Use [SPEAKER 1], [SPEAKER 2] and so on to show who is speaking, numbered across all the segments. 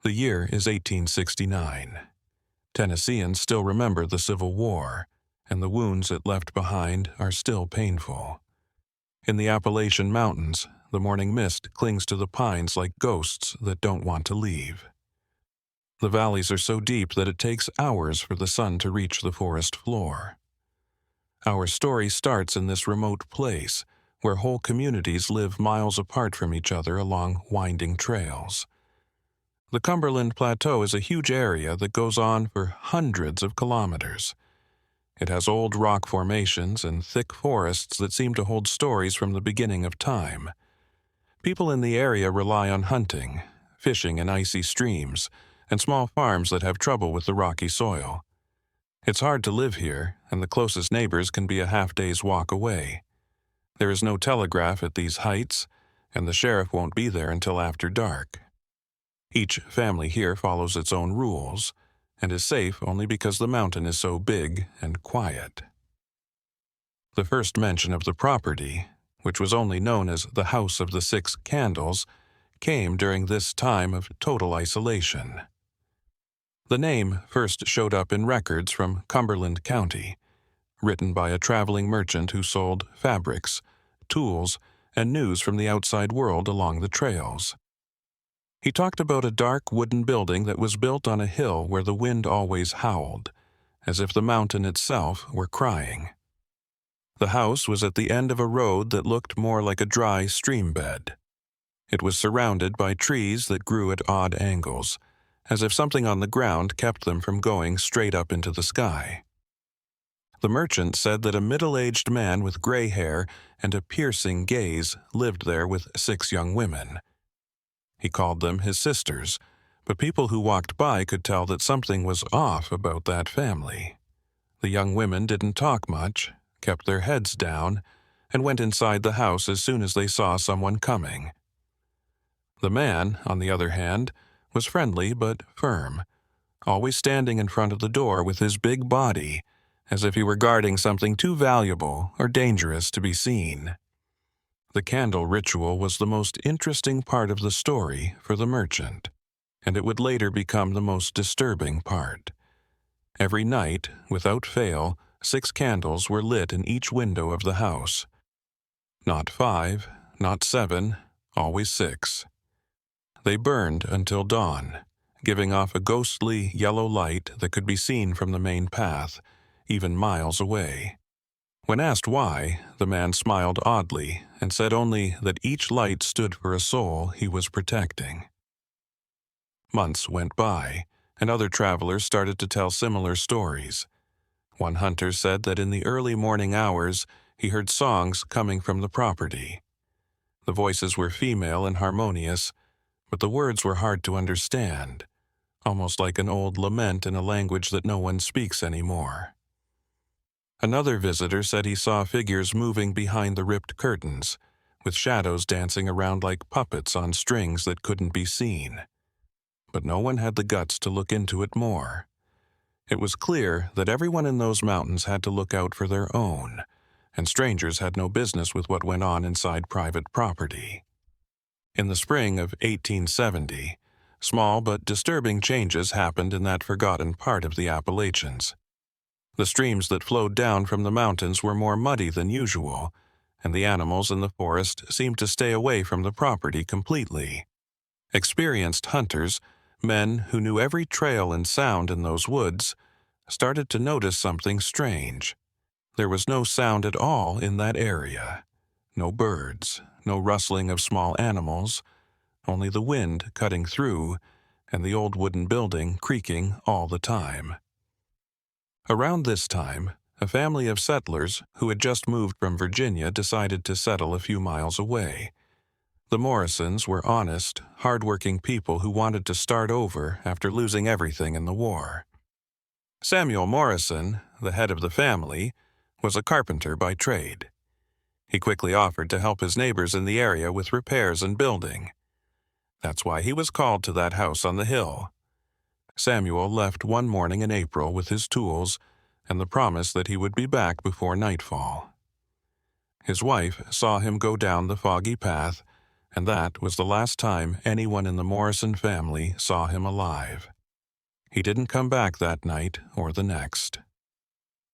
[SPEAKER 1] The year is 1869. Tennesseans still remember the Civil War, and the wounds it left behind are still painful. In the Appalachian Mountains, the morning mist clings to the pines like ghosts that don't want to leave. The valleys are so deep that it takes hours for the sun to reach the forest floor. Our story starts in this remote place, where whole communities live miles apart from each other along winding trails. The Cumberland Plateau is a huge area that goes on for hundreds of kilometers. It has old rock formations and thick forests that seem to hold stories from the beginning of time. People in the area rely on hunting, fishing in icy streams, and small farms that have trouble with the rocky soil. It's hard to live here, and the closest neighbors can be a half-day's walk away. There is no telegraph at these heights, and the sheriff won't be there until after dark. Each family here follows its own rules, and is safe only because the mountain is so big and quiet. The first mention of the property, which was only known as the House of the Six Candles, came during this time of total isolation. The name first showed up in records from Cumberland County, written by a traveling merchant who sold fabrics, tools, and news from the outside world along the trails. He talked about a dark wooden building that was built on a hill where the wind always howled, as if the mountain itself were crying. The house was at the end of a road that looked more like a dry stream bed. It was surrounded by trees that grew at odd angles, as if something on the ground kept them from going straight up into the sky. The merchant said that a middle-aged man with gray hair and a piercing gaze lived there with 6 young women. He called them his sisters, but people who walked by could tell that something was off about that family. The young women didn't talk much, kept their heads down, and went inside the house as soon as they saw someone coming. The man, on the other hand, was friendly but firm, always standing in front of the door with his big body, as if he were guarding something too valuable or dangerous to be seen. The candle ritual was the most interesting part of the story for the merchant, and it would later become the most disturbing part. Every night, without fail, 6 candles were lit in each window of the house. Not 5, not 7, always 6. They burned until dawn, giving off a ghostly yellow light that could be seen from the main path, even miles away. When asked why, the man smiled oddly and said only that each light stood for a soul he was protecting. Months went by, and other travelers started to tell similar stories. One hunter said that in the early morning hours he heard songs coming from the property. The voices were female and harmonious, but the words were hard to understand, almost like an old lament in a language that no one speaks anymore. Another visitor said he saw figures moving behind the ripped curtains, with shadows dancing around like puppets on strings that couldn't be seen. But no one had the guts to look into it more. It was clear that everyone in those mountains had to look out for their own, and strangers had no business with what went on inside private property. In the spring of 1870, small but disturbing changes happened in that forgotten part of the Appalachians. The streams that flowed down from the mountains were more muddy than usual, and the animals in the forest seemed to stay away from the property completely. Experienced hunters, men who knew every trail and sound in those woods, started to notice something strange. There was no sound at all in that area. No birds, no rustling of small animals, only the wind cutting through and the old wooden building creaking all the time. Around this time, a family of settlers who had just moved from Virginia decided to settle a few miles away. The Morrisons were honest, hard-working people who wanted to start over after losing everything in the war. Samuel Morrison, the head of the family, was a carpenter by trade. He quickly offered to help his neighbors in the area with repairs and building. That's why he was called to that house on the hill. Samuel left one morning in April with his tools and the promise that he would be back before nightfall. His wife saw him go down the foggy path and that was the last time anyone in the Morrison family saw him alive. He didn't come back that night or the next.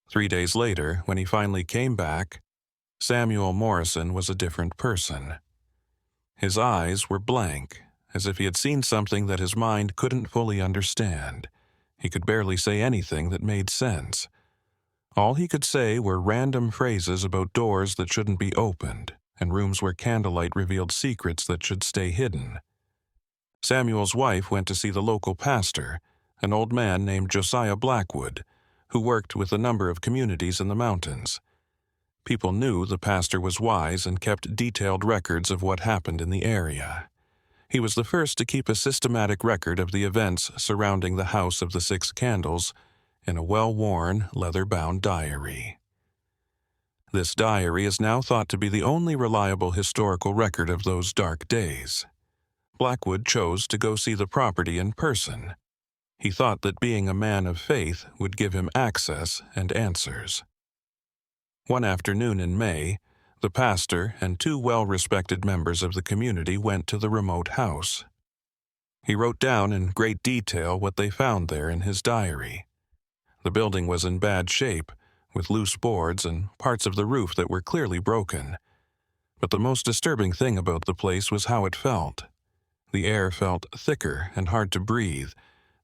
[SPEAKER 1] 3 days later, when he finally came back, Samuel Morrison was a different person. His eyes were blank, as if he had seen something that his mind couldn't fully understand. He could barely say anything that made sense. All he could say were random phrases about doors that shouldn't be opened and rooms where candlelight revealed secrets that should stay hidden. Samuel's wife went to see the local pastor, an old man named Josiah Blackwood, who worked with a number of communities in the mountains. People knew the pastor was wise and kept detailed records of what happened in the area. He was the first to keep a systematic record of the events surrounding the House of the Six Candles in a well-worn, leather-bound diary. This diary is now thought to be the only reliable historical record of those dark days. Blackwood chose to go see the property in person. He thought that being a man of faith would give him access and answers. One afternoon in May, the pastor and 2 well-respected members of the community went to the remote house. He wrote down in great detail what they found there in his diary. The building was in bad shape, with loose boards and parts of the roof that were clearly broken. But the most disturbing thing about the place was how it felt. The air felt thicker and hard to breathe,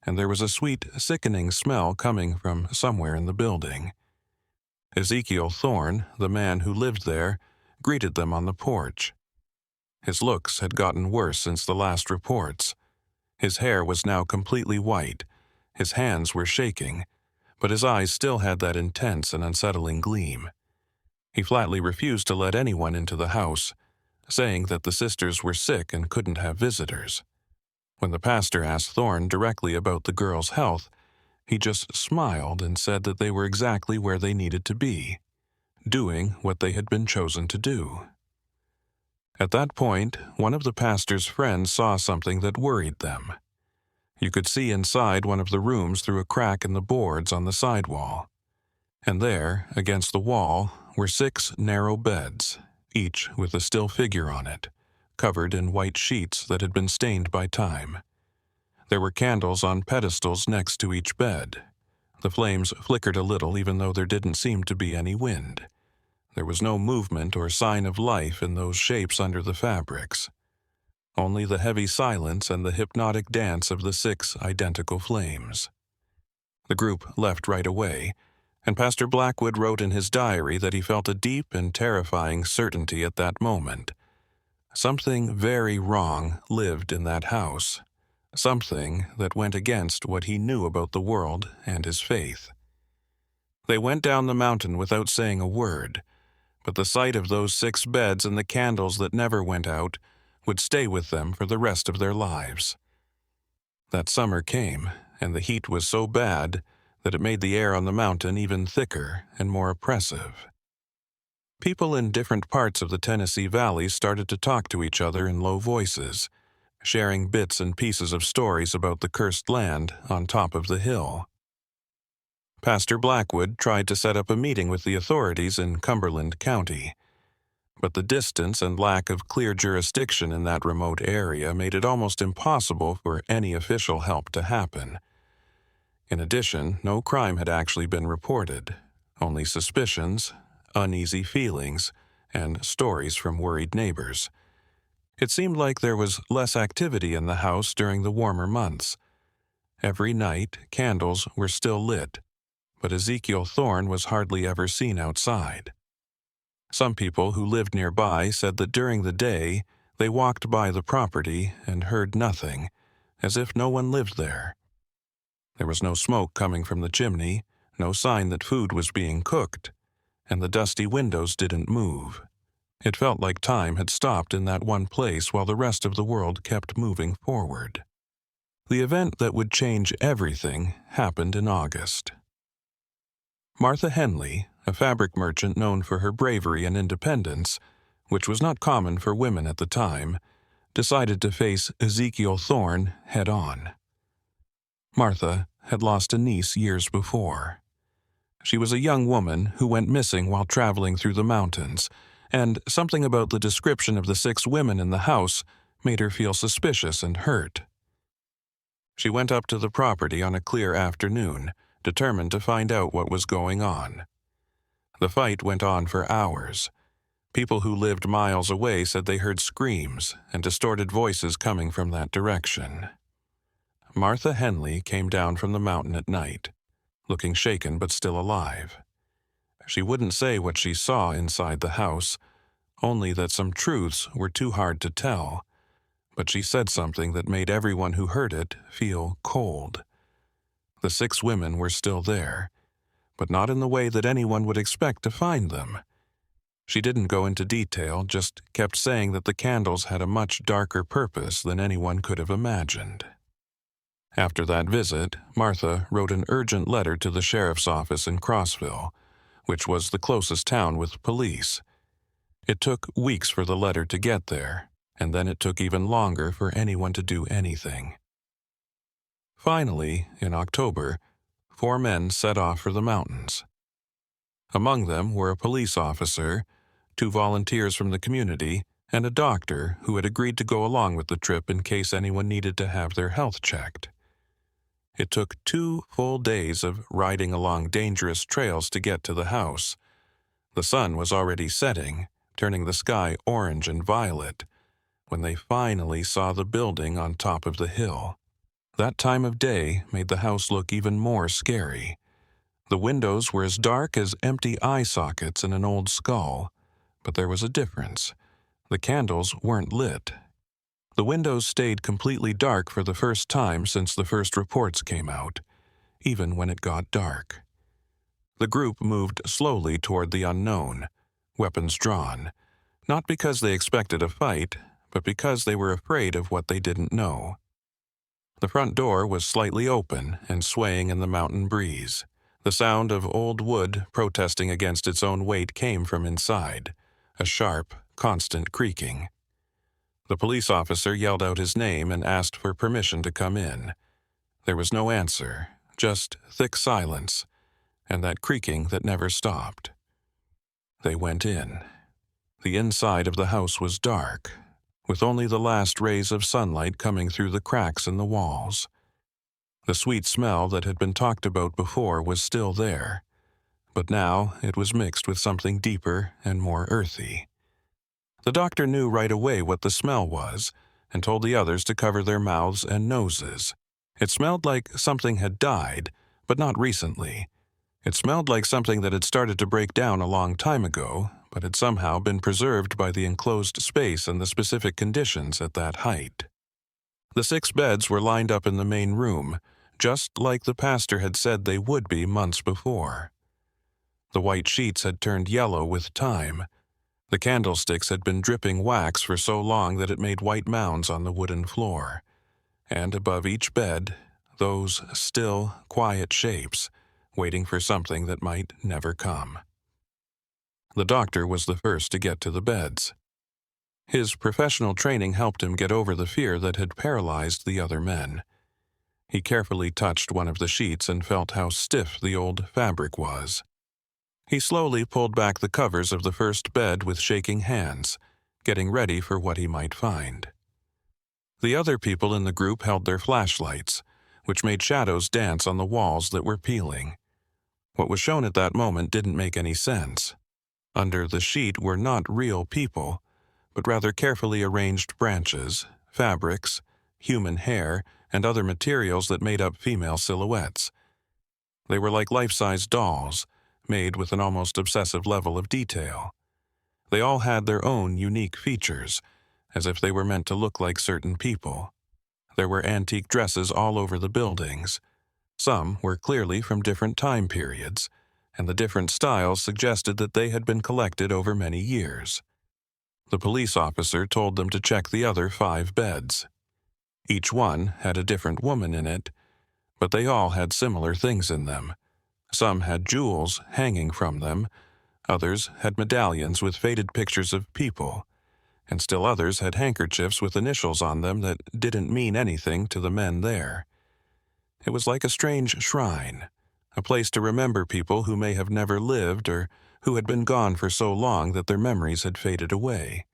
[SPEAKER 1] and there was a sweet, sickening smell coming from somewhere in the building. Ezekiel Thorne, the man who lived there, greeted them on the porch. His looks had gotten worse since the last reports. His hair was now completely white, his hands were shaking, but his eyes still had that intense and unsettling gleam. He flatly refused to let anyone into the house, saying that the sisters were sick and couldn't have visitors. When the pastor asked Thorne directly about the girls' health, he just smiled and said that they were exactly where they needed to be, doing what they had been chosen to do. At that point, one of the pastor's friends saw something that worried them. You could see inside one of the rooms through a crack in the boards on the sidewall. And there, against the wall, were 6 narrow beds, each with a still figure on it, covered in white sheets that had been stained by time. There were candles on pedestals next to each bed. The flames flickered a little even though there didn't seem to be any wind. There was no movement or sign of life in those shapes under the fabrics. Only the heavy silence and the hypnotic dance of the 6 identical flames. The group left right away, and Pastor Blackwood wrote in his diary that he felt a deep and terrifying certainty at that moment. Something very wrong lived in that house, something that went against what he knew about the world and his faith. They went down the mountain without saying a word, but the sight of those 6 beds and the candles that never went out would stay with them for the rest of their lives. That summer came, and the heat was so bad that it made the air on the mountain even thicker and more oppressive. People in different parts of the Tennessee Valley started to talk to each other in low voices, sharing bits and pieces of stories about the cursed land on top of the hill. Pastor Blackwood tried to set up a meeting with the authorities in Cumberland County, but the distance and lack of clear jurisdiction in that remote area made it almost impossible for any official help to happen. In addition, no crime had actually been reported, only suspicions, uneasy feelings, and stories from worried neighbors. It seemed like there was less activity in the house during the warmer months. Every night, candles were still lit, but Ezekiel Thorne was hardly ever seen outside. Some people who lived nearby said that during the day they walked by the property and heard nothing, as if no one lived there. There was no smoke coming from the chimney, no sign that food was being cooked, and the dusty windows didn't move. It felt like time had stopped in that one place while the rest of the world kept moving forward. The event that would change everything happened in August. Martha Henley, a fabric merchant known for her bravery and independence, which was not common for women at the time, decided to face Ezekiel Thorne head-on. Martha had lost a niece years before. She was a young woman who went missing while traveling through the mountains, and something about the description of the 6 women in the house made her feel suspicious and hurt. She went up to the property on a clear afternoon, determined to find out what was going on. The fight went on for hours. People who lived miles away said they heard screams and distorted voices coming from that direction. Martha Henley came down from the mountain at night, looking shaken but still alive. She wouldn't say what she saw inside the house, only that some truths were too hard to tell, but she said something that made everyone who heard it feel cold. The 6 women were still there, but not in the way that anyone would expect to find them. She didn't go into detail, just kept saying that the candles had a much darker purpose than anyone could have imagined. After that visit, Martha wrote an urgent letter to the sheriff's office in Crossville, which was the closest town with police. It took weeks for the letter to get there, and then it took even longer for anyone to do anything. Finally, in October, 4 men set off for the mountains. Among them were a police officer, 2 volunteers from the community, and a doctor who had agreed to go along with the trip in case anyone needed to have their health checked. It took 2 full days of riding along dangerous trails to get to the house. The sun was already setting, turning the sky orange and violet, when they finally saw the building on top of the hill. That time of day made the house look even more scary. The windows were as dark as empty eye sockets in an old skull, but there was a difference. The candles weren't lit. The windows stayed completely dark for the first time since the first reports came out, even when it got dark. The group moved slowly toward the unknown, weapons drawn, not because they expected a fight, but because they were afraid of what they didn't know. The front door was slightly open and swaying in the mountain breeze. The sound of old wood protesting against its own weight came from inside, a sharp, constant creaking. The police officer yelled out his name and asked for permission to come in. There was no answer, just thick silence, and that creaking that never stopped. They went in. The inside of the house was dark, with only the last rays of sunlight coming through the cracks in the walls. The sweet smell that had been talked about before was still there, but now it was mixed with something deeper and more earthy. The doctor knew right away what the smell was and told the others to cover their mouths and noses. It smelled like something had died, but not recently. It smelled like something that had started to break down a long time ago, but had somehow been preserved by the enclosed space and the specific conditions at that height. The 6 beds were lined up in the main room, just like the pastor had said they would be months before. The white sheets had turned yellow with time. The candlesticks had been dripping wax for so long that it made white mounds on the wooden floor. And above each bed, those still, quiet shapes, waiting for something that might never come. The doctor was the first to get to the beds. His professional training helped him get over the fear that had paralyzed the other men. He carefully touched one of the sheets and felt how stiff the old fabric was. He slowly pulled back the covers of the first bed with shaking hands, getting ready for what he might find. The other people in the group held their flashlights, which made shadows dance on the walls that were peeling. What was shown at that moment didn't make any sense. Under the sheet were not real people, but rather carefully arranged branches, fabrics, human hair, and other materials that made up female silhouettes. They were like life-size dolls, made with an almost obsessive level of detail. They all had their own unique features, as if they were meant to look like certain people. There were antique dresses all over the buildings. Some were clearly from different time periods, and the different styles suggested that they had been collected over many years. The police officer told them to check the other 5 beds. Each one had a different woman in it, but they all had similar things in them. Some had jewels hanging from them, others had medallions with faded pictures of people, and still others had handkerchiefs with initials on them that didn't mean anything to the men there. It was like a strange shrine, a place to remember people who may have never lived or who had been gone for so long that their memories had faded away.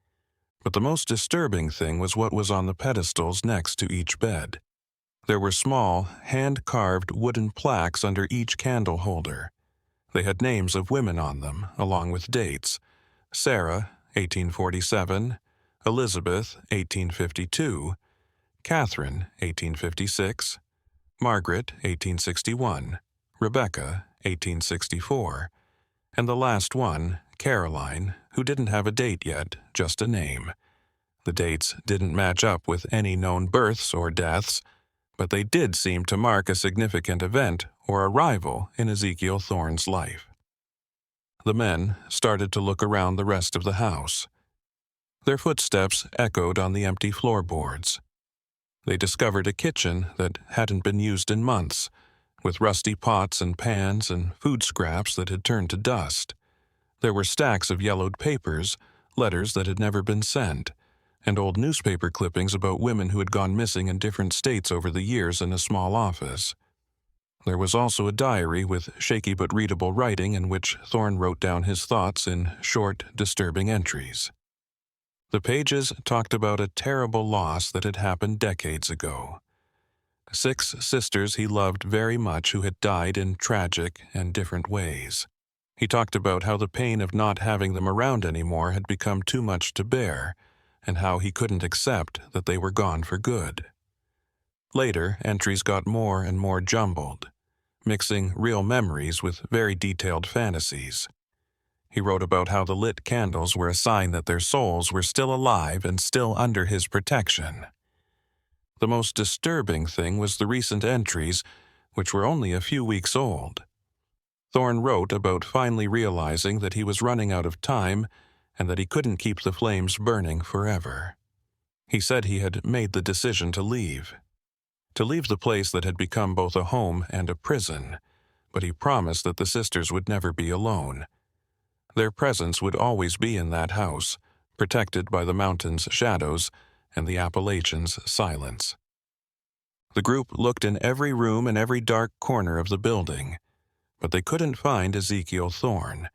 [SPEAKER 1] But the most disturbing thing was what was on the pedestals next to each bed. There were small, hand-carved wooden plaques under each candle holder. They had names of women on them, along with dates. Sarah, 1847, Elizabeth, 1852, Catherine, 1856, Margaret, 1861, Rebecca, 1864, and the last one, Caroline, who didn't have a date yet, just a name. The dates didn't match up with any known births or deaths, but they did seem to mark a significant event or arrival in Ezekiel Thorne's life. The men started to look around the rest of the house. Their footsteps echoed on the empty floorboards. They discovered a kitchen that hadn't been used in months, with rusty pots and pans and food scraps that had turned to dust. There were stacks of yellowed papers, letters that had never been sent, and old newspaper clippings about women who had gone missing in different states over the years in a small office. There was also a diary with shaky but readable writing in which Thorne wrote down his thoughts in short, disturbing entries. The pages talked about a terrible loss that had happened decades ago. 6 sisters he loved very much who had died in tragic and different ways. He talked about how the pain of not having them around anymore had become too much to bear, and how he couldn't accept that they were gone for good. Later, entries got more and more jumbled, mixing real memories with very detailed fantasies. He wrote about how the lit candles were a sign that their souls were still alive and still under his protection. The most disturbing thing was the recent entries, which were only a few weeks old. Thorne wrote about finally realizing that he was running out of time and that he couldn't keep the flames burning forever. He said he had made the decision to leave the place that had become both a home and a prison, but he promised that the sisters would never be alone. Their presence would always be in that house, protected by the mountains' shadows and the Appalachians' silence. The group looked in every room and every dark corner of the building, but they couldn't find Ezekiel Thorne.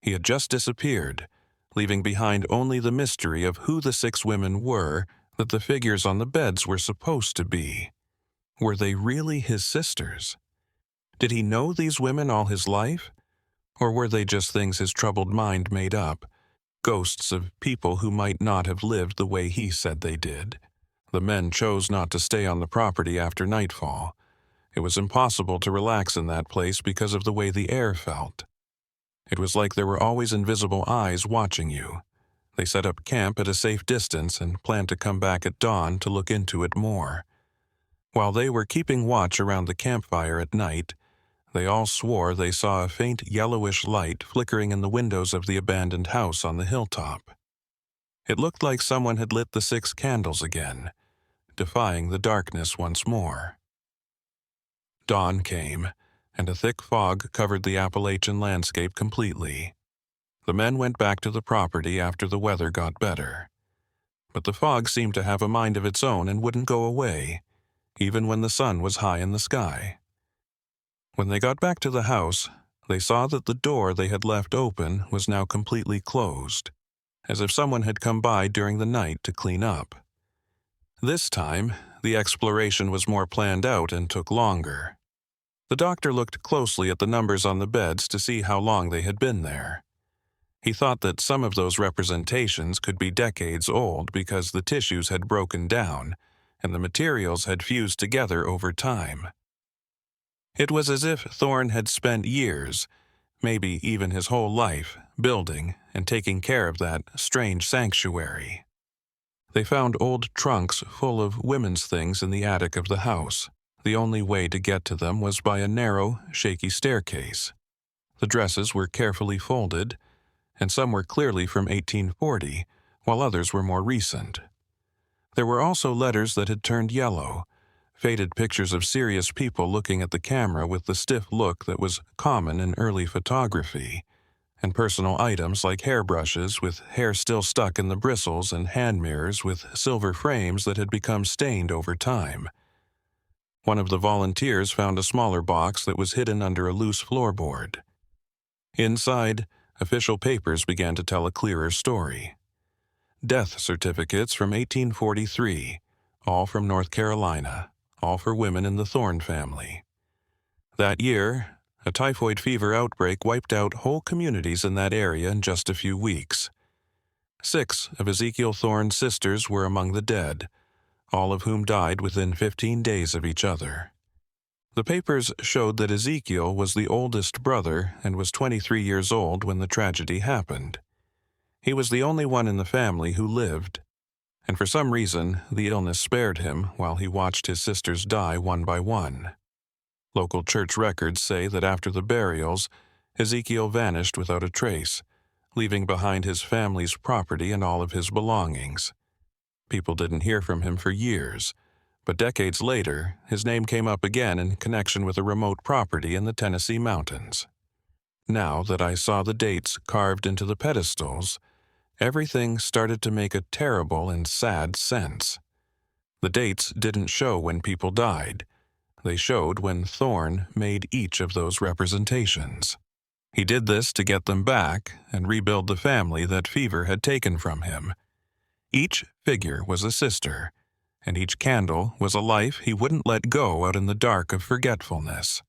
[SPEAKER 1] He had just disappeared, leaving behind only the mystery of who the 6 women were that the figures on the beds were supposed to be. Were they really his sisters? Did he know these women all his life? Or were they just things his troubled mind made up, ghosts of people who might not have lived the way he said they did? The men chose not to stay on the property after nightfall. It was impossible to relax in that place because of the way the air felt. It was like there were always invisible eyes watching you. They set up camp at a safe distance and planned to come back at dawn to look into it more. While they were keeping watch around the campfire at night, they all swore they saw a faint yellowish light flickering in the windows of the abandoned house on the hilltop. It looked like someone had lit the 6 candles again, defying the darkness once more. Dawn came, and a thick fog covered the Appalachian landscape completely. The men went back to the property after the weather got better. But the fog seemed to have a mind of its own and wouldn't go away, even when the sun was high in the sky. When they got back to the house, they saw that the door they had left open was now completely closed, as if someone had come by during the night to clean up. This time, the exploration was more planned out and took longer. The doctor looked closely at the numbers on the beds to see how long they had been there. He thought that some of those representations could be decades old because the tissues had broken down and the materials had fused together over time. It was as if Thorne had spent years, maybe even his whole life, building and taking care of that strange sanctuary. They found old trunks full of women's things in the attic of the house. The only way to get to them was by a narrow, shaky staircase. The dresses were carefully folded, and some were clearly from 1840, while others were more recent. There were also letters that had turned yellow, faded pictures of serious people looking at the camera with the stiff look that was common in early photography, and personal items like hairbrushes with hair still stuck in the bristles and hand mirrors with silver frames that had become stained over time. One of the volunteers found a smaller box that was hidden under a loose floorboard. Inside, official papers began to tell a clearer story. Death certificates from 1843, all from North Carolina, all for women in the Thorne family. That year, a typhoid fever outbreak wiped out whole communities in that area in just a few weeks. 6 of Ezekiel Thorne's sisters were among the dead, all of whom died within 15 days of each other. The papers showed that Ezekiel was the oldest brother and was 23 years old when the tragedy happened. He was the only one in the family who lived, and for some reason the illness spared him while he watched his sisters die one by one. Local church records say that after the burials, Ezekiel vanished without a trace, leaving behind his family's property and all of his belongings. People didn't hear from him for years, but decades later, his name came up again in connection with a remote property in the Tennessee mountains. Now that I saw the dates carved into the pedestals, everything started to make a terrible and sad sense. The dates didn't show when people died. They showed when Thorne made each of those representations. He did this to get them back and rebuild the family that fever had taken from him. Each figure was a sister, and each candle was a life he wouldn't let go out in the dark of forgetfulness.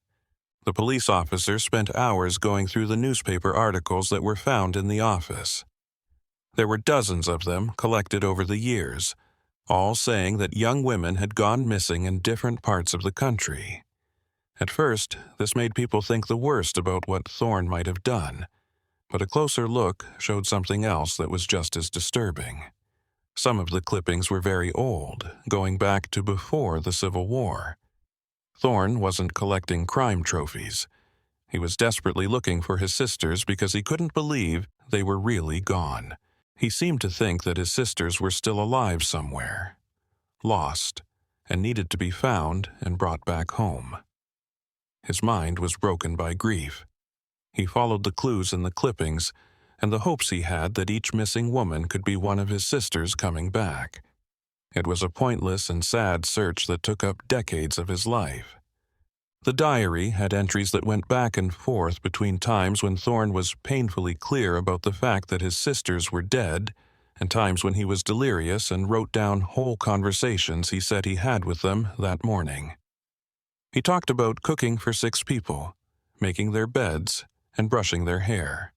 [SPEAKER 1] The police officer spent hours going through the newspaper articles that were found in the office. There were dozens of them collected over the years, all saying that young women had gone missing in different parts of the country. At first, this made people think the worst about what Thorne might have done, but a closer look showed something else that was just as disturbing. Some of the clippings were very old, going back to before the Civil War. Thorne wasn't collecting crime trophies. He was desperately looking for his sisters because he couldn't believe they were really gone. He seemed to think that his sisters were still alive somewhere, lost, and needed to be found and brought back home. His mind was broken by grief. He followed the clues in the clippings and the hopes he had that each missing woman could be one of his sisters coming back. It was a pointless and sad search that took up decades of his life. The diary had entries that went back and forth between times when Thorne was painfully clear about the fact that his sisters were dead, and times when he was delirious and wrote down whole conversations he said he had with them that morning. He talked about cooking for 6 people, making their beds, and brushing their hair.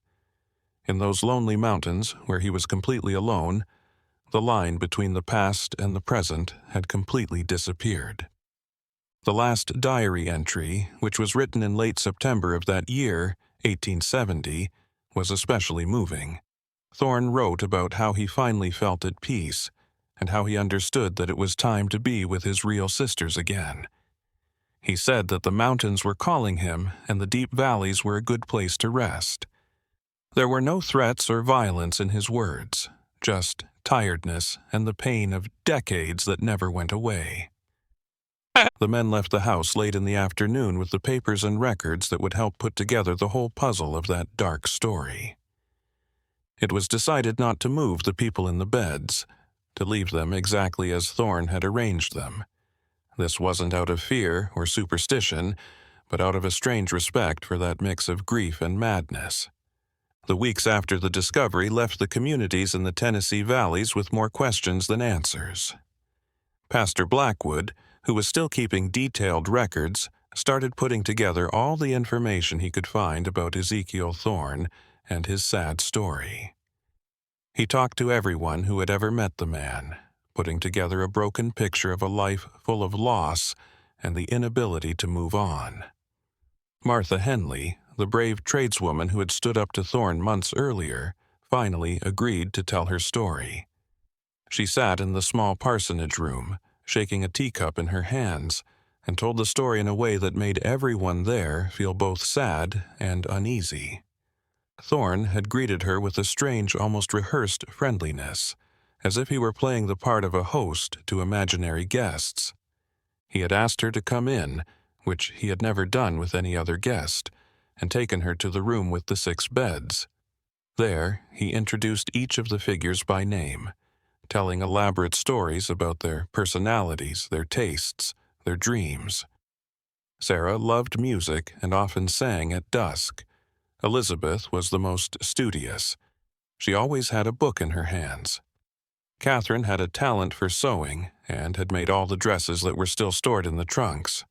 [SPEAKER 1] In those lonely mountains, where he was completely alone, the line between the past and the present had completely disappeared. The last diary entry, which was written in late September of that year, 1870, was especially moving. Thorne wrote about how he finally felt at peace, and how he understood that it was time to be with his real sisters again. He said that the mountains were calling him, and the deep valleys were a good place to rest. There were no threats or violence in his words, just tiredness and the pain of decades that never went away. The men left the house late in the afternoon with the papers and records that would help put together the whole puzzle of that dark story. It was decided not to move the people in the beds, to leave them exactly as Thorne had arranged them. This wasn't out of fear or superstition, but out of a strange respect for that mix of grief and madness. The weeks after the discovery left the communities in the Tennessee valleys with more questions than answers. Pastor Blackwood, who was still keeping detailed records, started putting together all the information he could find about Ezekiel Thorne and his sad story. He talked to everyone who had ever met the man, putting together a broken picture of a life full of loss and the inability to move on. Martha Henley, the brave tradeswoman who had stood up to Thorne months earlier, finally agreed to tell her story. She sat in the small parsonage room, shaking a teacup in her hands, and told the story in a way that made everyone there feel both sad and uneasy. Thorne had greeted her with a strange, almost rehearsed friendliness, as if he were playing the part of a host to imaginary guests. He had asked her to come in, which he had never done with any other guest, and taken her to the room with the 6 beds. There, he introduced each of the figures by name, telling elaborate stories about their personalities, their tastes, their dreams. Sarah loved music and often sang at dusk. Elizabeth was the most studious. She always had a book in her hands. Catherine had a talent for sewing and had made all the dresses that were still stored in the trunks.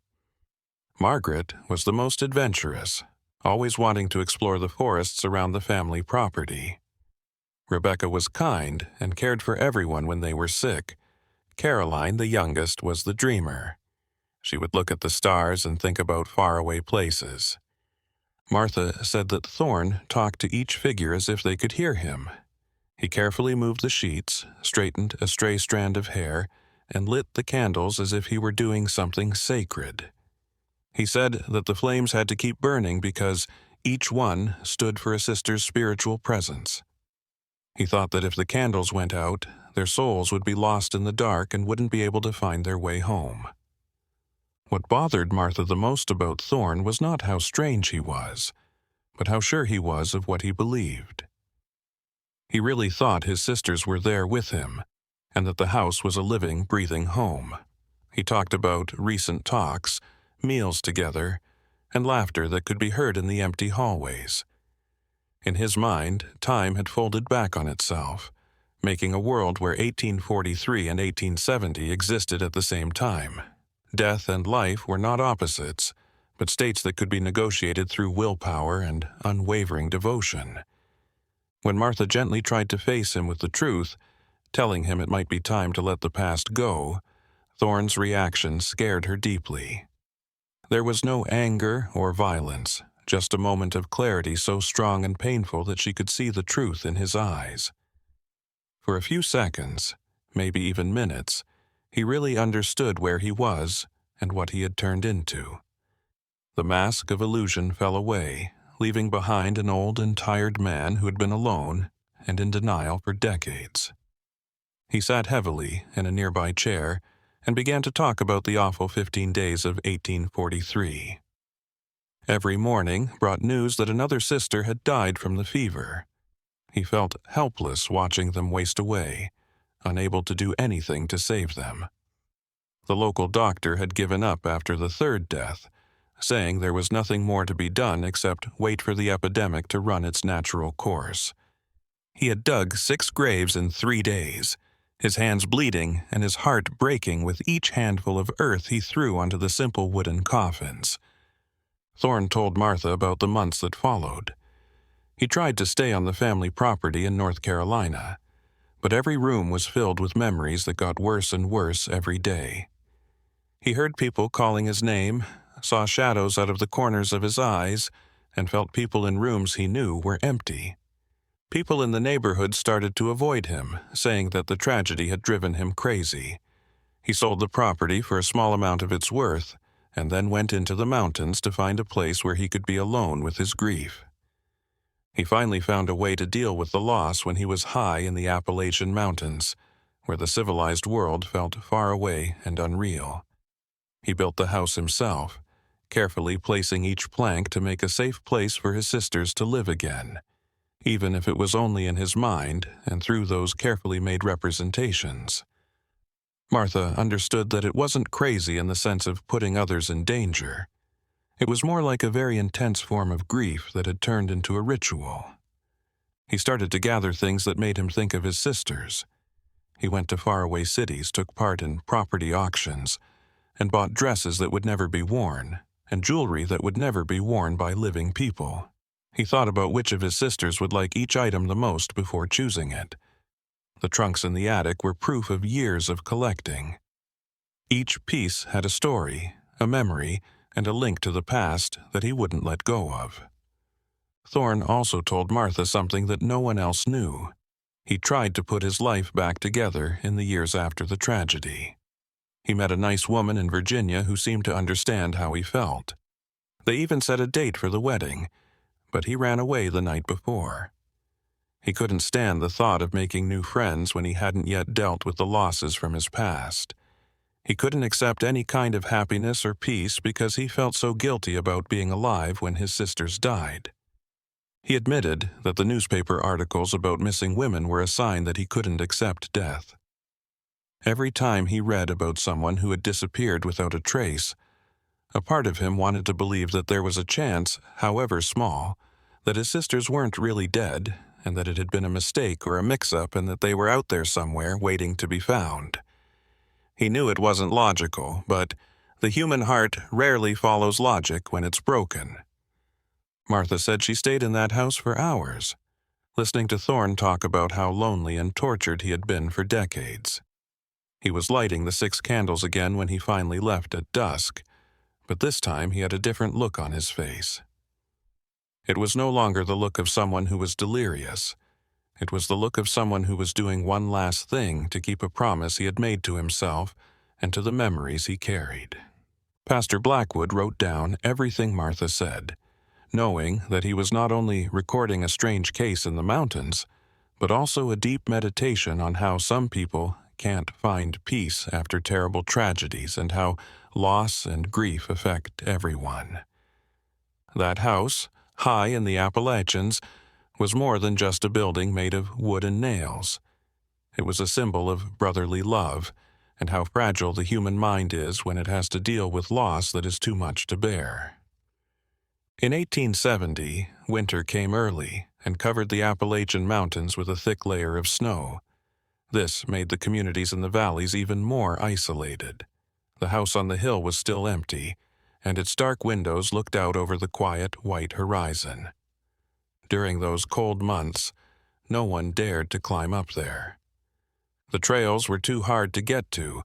[SPEAKER 1] Margaret was the most adventurous, always wanting to explore the forests around the family property. Rebecca was kind and cared for everyone when they were sick. Caroline, the youngest, was the dreamer. She would look at the stars and think about faraway places. Martha said that Thorne talked to each figure as if they could hear him. He carefully moved the sheets, straightened a stray strand of hair, and lit the candles as if he were doing something sacred. He said that the flames had to keep burning because each one stood for a sister's spiritual presence. He thought that if the candles went out, their souls would be lost in the dark and wouldn't be able to find their way home. What bothered Martha the most about Thorne was not how strange he was, but how sure he was of what he believed. He really thought his sisters were there with him, and that the house was a living, breathing home. He talked about recent talks, meals together, and laughter that could be heard in the empty hallways. In his mind, time had folded back on itself, making a world where 1843 and 1870 existed at the same time. Death and life were not opposites, but states that could be negotiated through willpower and unwavering devotion. When Martha gently tried to face him with the truth, telling him it might be time to let the past go, Thorne's reaction scared her deeply. There was no anger or violence, just a moment of clarity so strong and painful that she could see the truth in his eyes. For a few seconds, maybe even minutes, he really understood where he was and what he had turned into. The mask of illusion fell away, leaving behind an old and tired man who had been alone and in denial for decades. He sat heavily in a nearby chair and began to talk about the awful 15 days of 1843. Every morning brought news that another sister had died from the fever. He felt helpless watching them waste away, unable to do anything to save them. The local doctor had given up after the third death, saying there was nothing more to be done except wait for the epidemic to run its natural course. He had dug 6 graves in 3 days, his hands bleeding and his heart breaking with each handful of earth he threw onto the simple wooden coffins. Thorne told Martha about the months that followed. He tried to stay on the family property in North Carolina, but every room was filled with memories that got worse and worse every day. He heard people calling his name, saw shadows out of the corners of his eyes, and felt people in rooms he knew were empty. People in the neighborhood started to avoid him, saying that the tragedy had driven him crazy. He sold the property for a small amount of its worth, and then went into the mountains to find a place where he could be alone with his grief. He finally found a way to deal with the loss when he was high in the Appalachian Mountains, where the civilized world felt far away and unreal. He built the house himself, carefully placing each plank to make a safe place for his sisters to live again, even if it was only in his mind and through those carefully made representations. Martha understood that it wasn't crazy in the sense of putting others in danger. It was more like a very intense form of grief that had turned into a ritual. He started to gather things that made him think of his sisters. He went to faraway cities, took part in property auctions, and bought dresses that would never be worn, and jewelry that would never be worn by living people. He thought about which of his sisters would like each item the most before choosing it. The trunks in the attic were proof of years of collecting. Each piece had a story, a memory, and a link to the past that he wouldn't let go of. Thorne also told Martha something that no one else knew. He tried to put his life back together in the years after the tragedy. He met a nice woman in Virginia who seemed to understand how he felt. They even set a date for the wedding, but he ran away the night before. He couldn't stand the thought of making new friends when he hadn't yet dealt with the losses from his past. He couldn't accept any kind of happiness or peace because he felt so guilty about being alive when his sisters died. He admitted that the newspaper articles about missing women were a sign that he couldn't accept death. Every time he read about someone who had disappeared without a trace, a part of him wanted to believe that there was a chance, however small, that his sisters weren't really dead, and that it had been a mistake or a mix-up and that they were out there somewhere waiting to be found. He knew it wasn't logical, but the human heart rarely follows logic when it's broken. Martha said she stayed in that house for hours, listening to Thorne talk about how lonely and tortured he had been for decades. He was lighting the 6 candles again when he finally left at dusk, but this time he had a different look on his face. It was no longer the look of someone who was delirious. It was the look of someone who was doing one last thing to keep a promise he had made to himself and to the memories he carried. Pastor Blackwood wrote down everything Martha said, knowing that he was not only recording a strange case in the mountains, but also a deep meditation on how some people can't find peace after terrible tragedies and how loss and grief affect everyone. That house, high in the Appalachians, was more than just a building made of wood and nails. It was a symbol of brotherly love and how fragile the human mind is when it has to deal with loss that is too much to bear. In 1870, winter came early and covered the Appalachian Mountains with a thick layer of snow. This made the communities in the valleys even more isolated. The house on the hill was still empty, and its dark windows looked out over the quiet, white horizon. During those cold months, no one dared to climb up there. The trails were too hard to get to,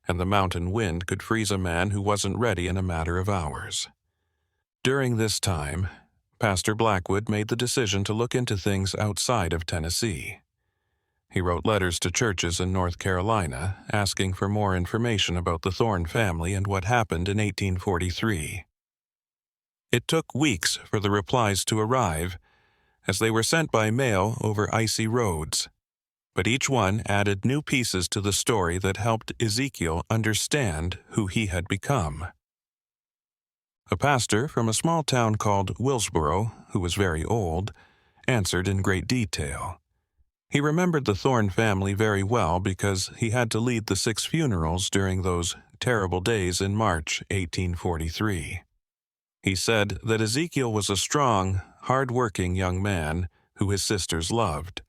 [SPEAKER 1] and the mountain wind could freeze a man who wasn't ready in a matter of hours. During this time, Pastor Blackwood made the decision to look into things outside of Tennessee. He wrote letters to churches in North Carolina asking for more information about the Thorne family and what happened in 1843. It took weeks for the replies to arrive, as they were sent by mail over icy roads, but each one added new pieces to the story that helped Ezekiel understand who he had become. A pastor from a small town called Willsboro, who was very old, answered in great detail. He remembered the Thorne family very well because he had to lead the 6 funerals during those terrible days in March 1843. He said that Ezekiel was a strong, hard-working young man who his sisters loved.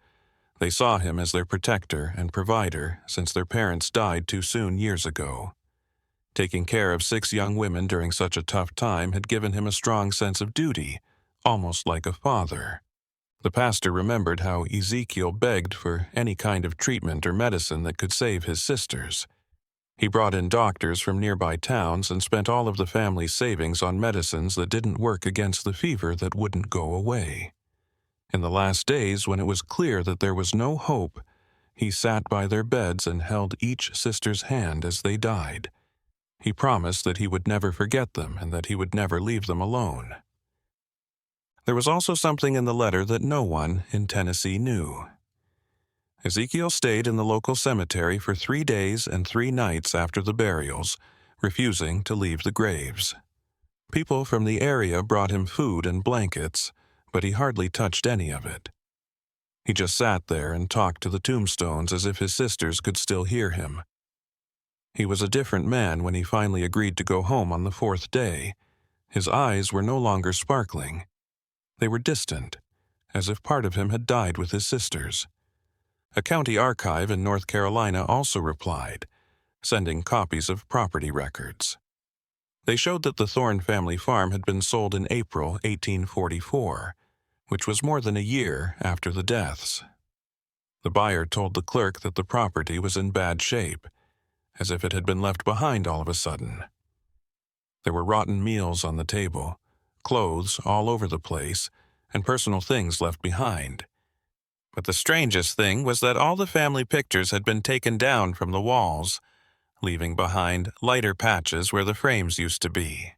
[SPEAKER 1] They saw him as their protector and provider since their parents died too soon years ago. Taking care of 6 young women during such a tough time had given him a strong sense of duty, almost like a father. The pastor remembered how Ezekiel begged for any kind of treatment or medicine that could save his sisters. He brought in doctors from nearby towns and spent all of the family's savings on medicines that didn't work against the fever that wouldn't go away. In the last days, when it was clear that there was no hope, he sat by their beds and held each sister's hand as they died. He promised that he would never forget them and that he would never leave them alone. There was also something in the letter that no one in Tennessee knew. Ezekiel stayed in the local cemetery for 3 days and 3 nights after the burials, refusing to leave the graves. People from the area brought him food and blankets, but he hardly touched any of it. He just sat there and talked to the tombstones as if his sisters could still hear him. He was a different man when he finally agreed to go home on the 4th day. His eyes were no longer sparkling. They were distant, as if part of him had died with his sisters. A county archive in North Carolina also replied, sending copies of property records. They showed that the Thorne family farm had been sold in April 1844, which was more than a year after the deaths. The buyer told the clerk that the property was in bad shape, as if it had been left behind all of a sudden. There were rotten meals on the table, clothes all over the place, and personal things left behind. But the strangest thing was that all the family pictures had been taken down from the walls, leaving behind lighter patches where the frames used to be.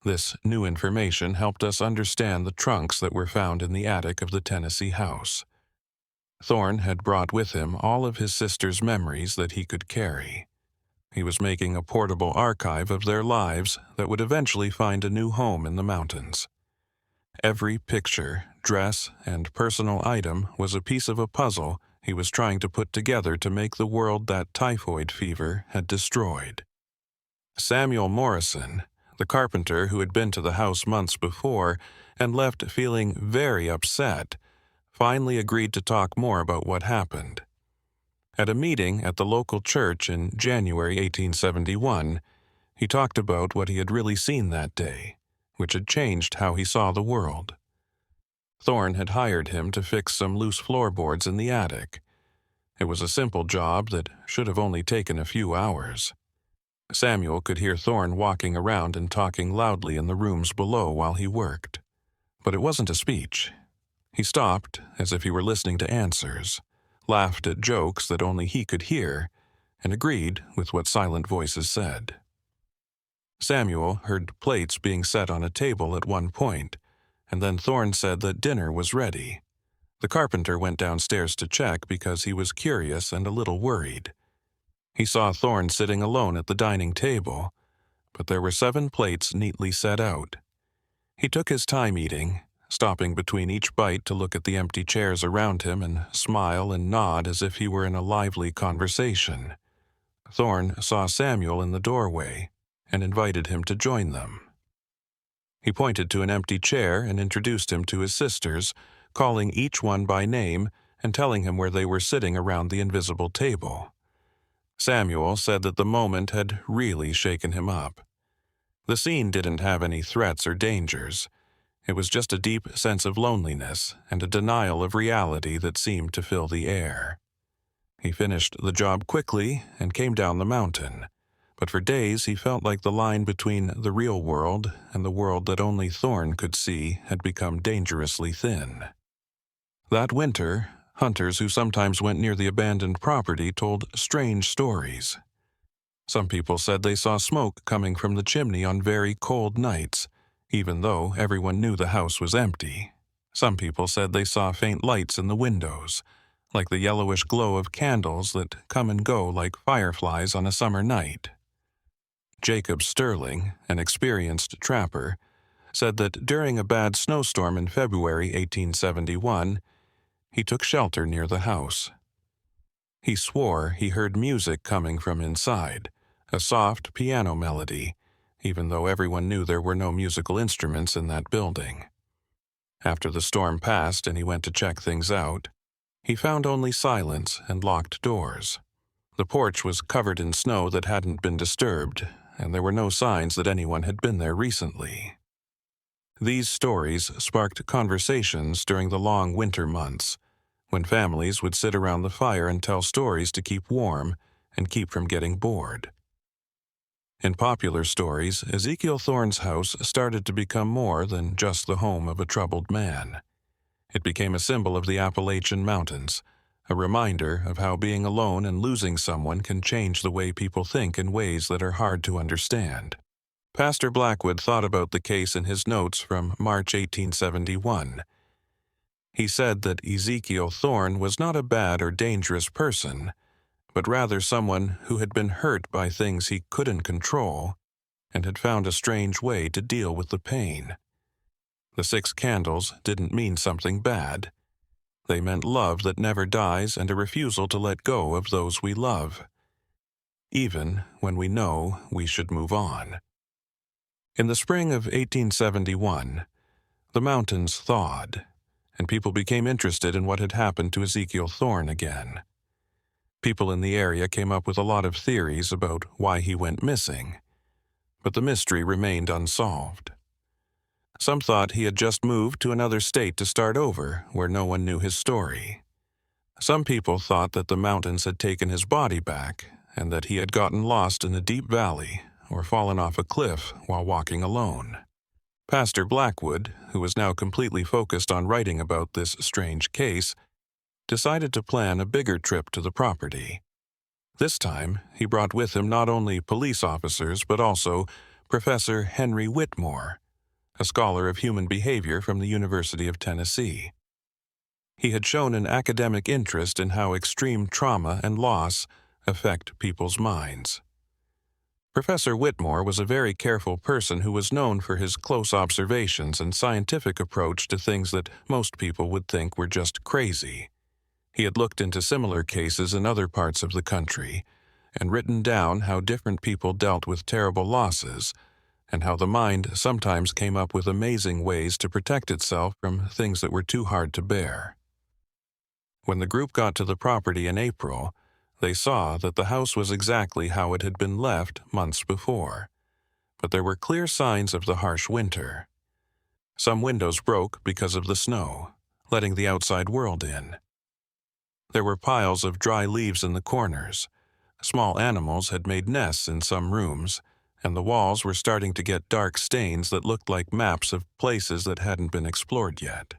[SPEAKER 1] This new information helped us understand the trunks that were found in the attic of the Tennessee house. Thorne had brought with him all of his sisters' memories that he could carry. He was making a portable archive of their lives that would eventually find a new home in the mountains. Every picture, dress, and personal item was a piece of a puzzle he was trying to put together to make the world that typhoid fever had destroyed. Samuel Morrison, The carpenter, who had been to the house months before and left feeling very upset, finally agreed to talk more about what happened. At a meeting at the local church in January 1871, he talked about what he had really seen that day, which had changed how he saw the world. Thorne had hired him to fix some loose floorboards in the attic. It was a simple job that should have only taken a few hours. Samuel could hear Thorne walking around and talking loudly in the rooms below while he worked. But it wasn't a speech. He stopped, as if he were listening to answers, laughed at jokes that only he could hear, and agreed with what silent voices said. Samuel heard plates being set on a table at one point, and then Thorne said that dinner was ready. The carpenter went downstairs to check because he was curious and a little worried. He saw Thorne sitting alone at the dining table, but there were 7 plates neatly set out. He took his time eating, stopping between each bite to look at the empty chairs around him and smile and nod as if he were in a lively conversation. Thorne saw Samuel in the doorway and invited him to join them. He pointed to an empty chair and introduced him to his sisters, calling each one by name and telling him where they were sitting around the invisible table. Samuel said that the moment had really shaken him up. The scene didn't have any threats or dangers. It was just a deep sense of loneliness and a denial of reality that seemed to fill the air. He finished the job quickly and came down the mountain, but for days he felt like the line between the real world and the world that only Thorne could see had become dangerously thin. That winter, hunters who sometimes went near the abandoned property told strange stories. Some people said they saw smoke coming from the chimney on very cold nights, even though everyone knew the house was empty. Some people said they saw faint lights in the windows, like the yellowish glow of candles that come and go like fireflies on a summer night. Jacob Sterling, an experienced trapper, said that during a bad snowstorm in February 1871, he took shelter near the house. He swore he heard music coming from inside, a soft piano melody, even though everyone knew there were no musical instruments in that building. After the storm passed and he went to check things out, he found only silence and locked doors. The porch was covered in snow that hadn't been disturbed, and there were no signs that anyone had been there recently. These stories sparked conversations during the long winter months, when families would sit around the fire and tell stories to keep warm and keep from getting bored. In popular stories, Ezekiel Thorne's house started to become more than just the home of a troubled man. It became a symbol of the Appalachian Mountains, a reminder of how being alone and losing someone can change the way people think in ways that are hard to understand. Pastor Blackwood thought about the case in his notes from March 1871. He said that Ezekiel Thorne was not a bad or dangerous person, but rather someone who had been hurt by things he couldn't control and had found a strange way to deal with the pain. The 6 candles didn't mean something bad. They meant love that never dies and a refusal to let go of those we love, even when we know we should move on. In the spring of 1871, the mountains thawed, and people became interested in what had happened to Ezekiel Thorne again. People in the area came up with a lot of theories about why he went missing, but the mystery remained unsolved. Some thought he had just moved to another state to start over, where no one knew his story. Some people thought that the mountains had taken his body back, and that he had gotten lost in a deep valley or fallen off a cliff while walking alone. Pastor Blackwood, who was now completely focused on writing about this strange case, decided to plan a bigger trip to the property. This time, he brought with him not only police officers but also Professor Henry Whitmore, a scholar of human behavior from the University of Tennessee. He had shown an academic interest in how extreme trauma and loss affect people's minds. Professor Whitmore was a very careful person who was known for his close observations and scientific approach to things that most people would think were just crazy. He had looked into similar cases in other parts of the country and written down how different people dealt with terrible losses, and how the mind sometimes came up with amazing ways to protect itself from things that were too hard to bear. When the group got to the property in April, they saw that the house was exactly how it had been left months before, but there were clear signs of the harsh winter. Some windows broke because of the snow, letting the outside world in. There were piles of dry leaves in the corners. Small animals had made nests in some rooms, and the walls were starting to get dark stains that looked like maps of places that hadn't been explored yet.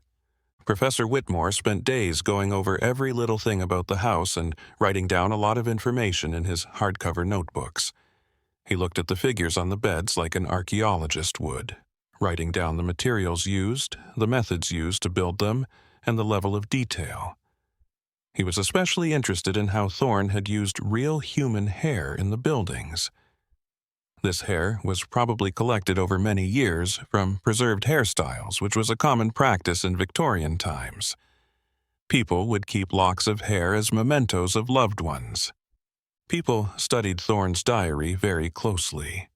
[SPEAKER 1] Professor Whitmore spent days going over every little thing about the house and writing down a lot of information in his hardcover notebooks. He looked at the figures on the beds like an archaeologist would, writing down the materials used, the methods used to build them, and the level of detail. He was especially interested in how Thorne had used real human hair in the buildings. This hair was probably collected over many years from preserved hairstyles, which was a common practice in Victorian times. People would keep locks of hair as mementos of loved ones. People studied Thorne's diary very closely.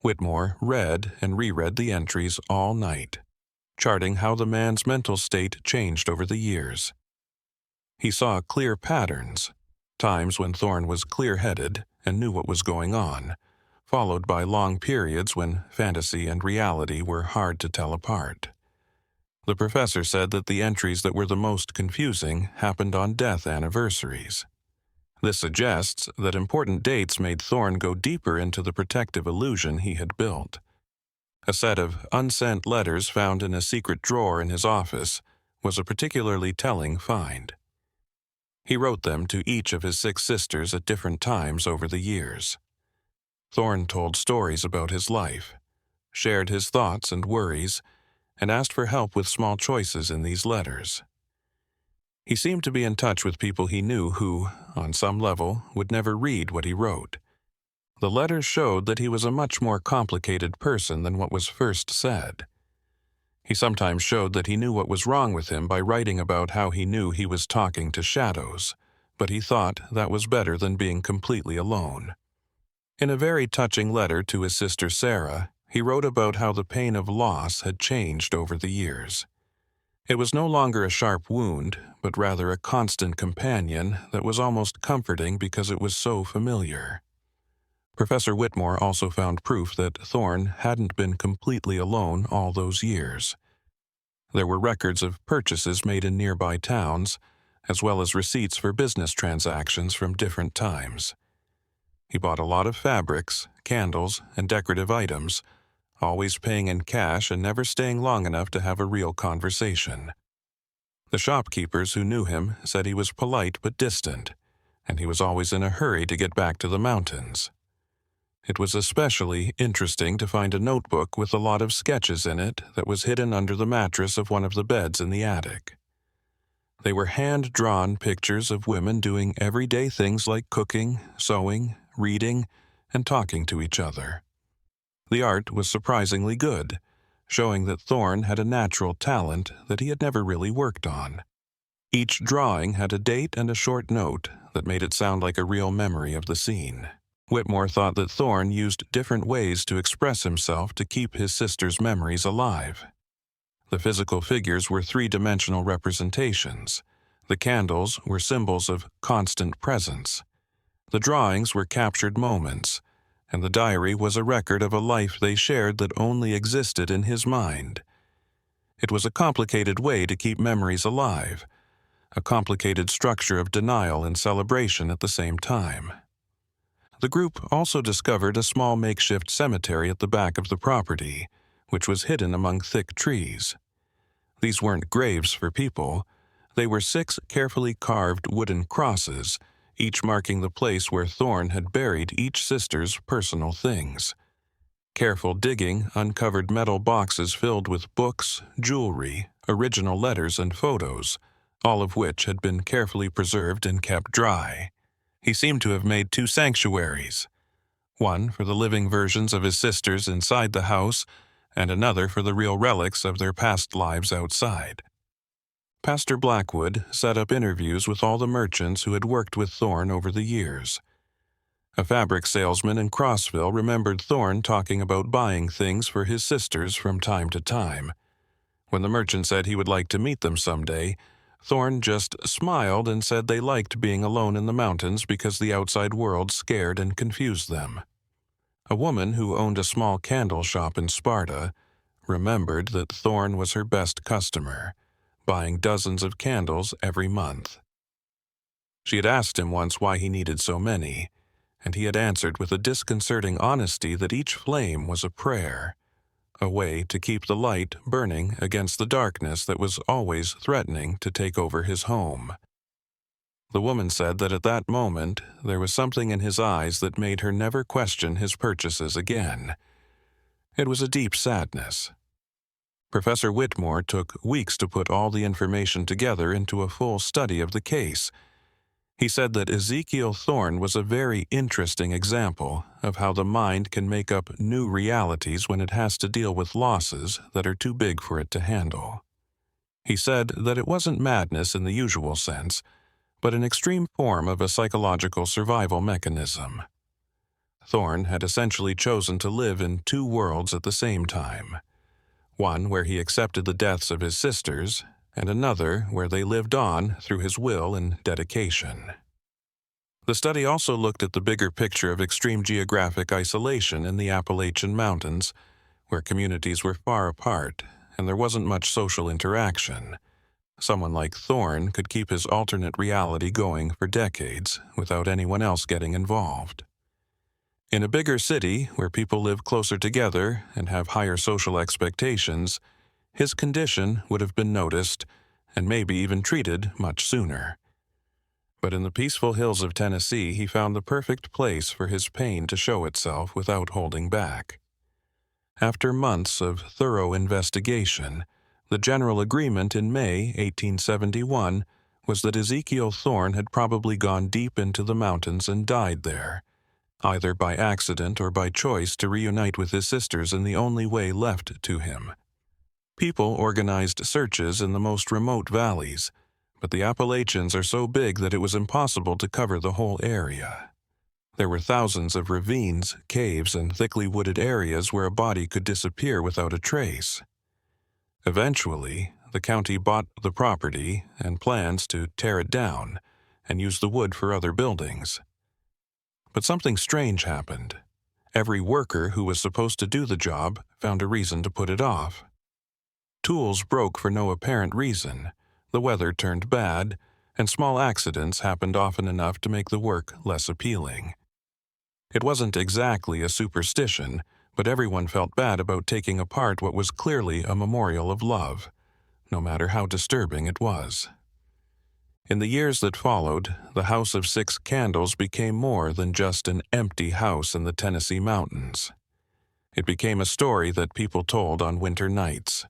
[SPEAKER 1] Whitmore read and reread the entries all night, charting how the man's mental state changed over the years. He saw clear patterns, times when Thorne was clear-headed and knew what was going on, followed by long periods when fantasy and reality were hard to tell apart. The professor said that the entries that were the most confusing happened on death anniversaries. This suggests that important dates made Thorne go deeper into the protective illusion he had built. A set of unsent letters found in a secret drawer in his office was a particularly telling find. He wrote them to each of his 6 sisters at different times over the years. Thorne told stories about his life, shared his thoughts and worries, and asked for help with small choices in these letters. He seemed to be in touch with people he knew who, on some level, would never read what he wrote. The letters showed that he was a much more complicated person than what was first said. He sometimes showed that he knew what was wrong with him by writing about how he knew he was talking to shadows, but he thought that was better than being completely alone. In a very touching letter to his sister Sarah, he wrote about how the pain of loss had changed over the years. It was no longer a sharp wound, but rather a constant companion that was almost comforting because it was so familiar. Professor Whitmore also found proof that Thorne hadn't been completely alone all those years. There were records of purchases made in nearby towns, as well as receipts for business transactions from different times. He bought a lot of fabrics, candles, and decorative items, always paying in cash and never staying long enough to have a real conversation. The shopkeepers who knew him said he was polite but distant, and he was always in a hurry to get back to the mountains. It was especially interesting to find a notebook with a lot of sketches in it that was hidden under the mattress of one of the beds in the attic. They were hand-drawn pictures of women doing everyday things like cooking, sewing, reading, and talking to each other. The art was surprisingly good, showing that Thorne had a natural talent that he had never really worked on. Each drawing had a date and a short note that made it sound like a real memory of the scene. Whitmore thought that Thorne used different ways to express himself to keep his sister's memories alive. The physical figures were 3-dimensional representations. The candles were symbols of constant presence. The drawings were captured moments, and the diary was a record of a life they shared that only existed in his mind. It was a complicated way to keep memories alive, a complicated structure of denial and celebration at the same time. The group also discovered a small makeshift cemetery at the back of the property, which was hidden among thick trees. These weren't graves for people. They were 6 carefully carved wooden crosses, each marking the place where Thorne had buried each sister's personal things. Careful digging uncovered metal boxes filled with books, jewelry, original letters, and photos, all of which had been carefully preserved and kept dry. He seemed to have made 2 sanctuaries, one for the living versions of his sisters inside the house, and another for the real relics of their past lives outside. Pastor Blackwood set up interviews with all the merchants who had worked with Thorne over the years. A fabric salesman in Crossville remembered Thorne talking about buying things for his sisters from time to time. When the merchant said he would like to meet them someday, Thorne just smiled and said they liked being alone in the mountains because the outside world scared and confused them. A woman who owned a small candle shop in Sparta remembered that Thorne was her best customer, buying dozens of candles every month. She had asked him once why he needed so many, and he had answered with a disconcerting honesty that each flame was a prayer, a way to keep the light burning against the darkness that was always threatening to take over his home. The woman said that at that moment there was something in his eyes that made her never question his purchases again. It was a deep sadness. Professor Whitmore took weeks to put all the information together into a full study of the case. He said that Ezekiel Thorne was a very interesting example of how the mind can make up new realities when it has to deal with losses that are too big for it to handle. He said that it wasn't madness in the usual sense, but an extreme form of a psychological survival mechanism. Thorne had essentially chosen to live in two worlds at the same time, one where he accepted the deaths of his sisters, and another where they lived on through his will and dedication. The study also looked at the bigger picture of extreme geographic isolation in the Appalachian Mountains, where communities were far apart and there wasn't much social interaction. Someone like Thorne could keep his alternate reality going for decades without anyone else getting involved. In a bigger city where people live closer together and have higher social expectations, his condition would have been noticed and maybe even treated much sooner. But in the peaceful hills of Tennessee, he found the perfect place for his pain to show itself without holding back. After months of thorough investigation, the general agreement in May 1871 was that Ezekiel Thorne had probably gone deep into the mountains and died there, either by accident or by choice to reunite with his sisters in the only way left to him. People organized searches in the most remote valleys, but the Appalachians are so big that it was impossible to cover the whole area. There were thousands of ravines, caves, and thickly wooded areas where a body could disappear without a trace. Eventually, the county bought the property and plans to tear it down and use the wood for other buildings. But something strange happened. Every worker who was supposed to do the job found a reason to put it off. Tools broke for no apparent reason, the weather turned bad, and small accidents happened often enough to make the work less appealing. It wasn't exactly a superstition, but everyone felt bad about taking apart what was clearly a memorial of love, no matter how disturbing it was. In the years that followed, the House of Six Candles became more than just an empty house in the Tennessee mountains. It became a story that people told on winter nights,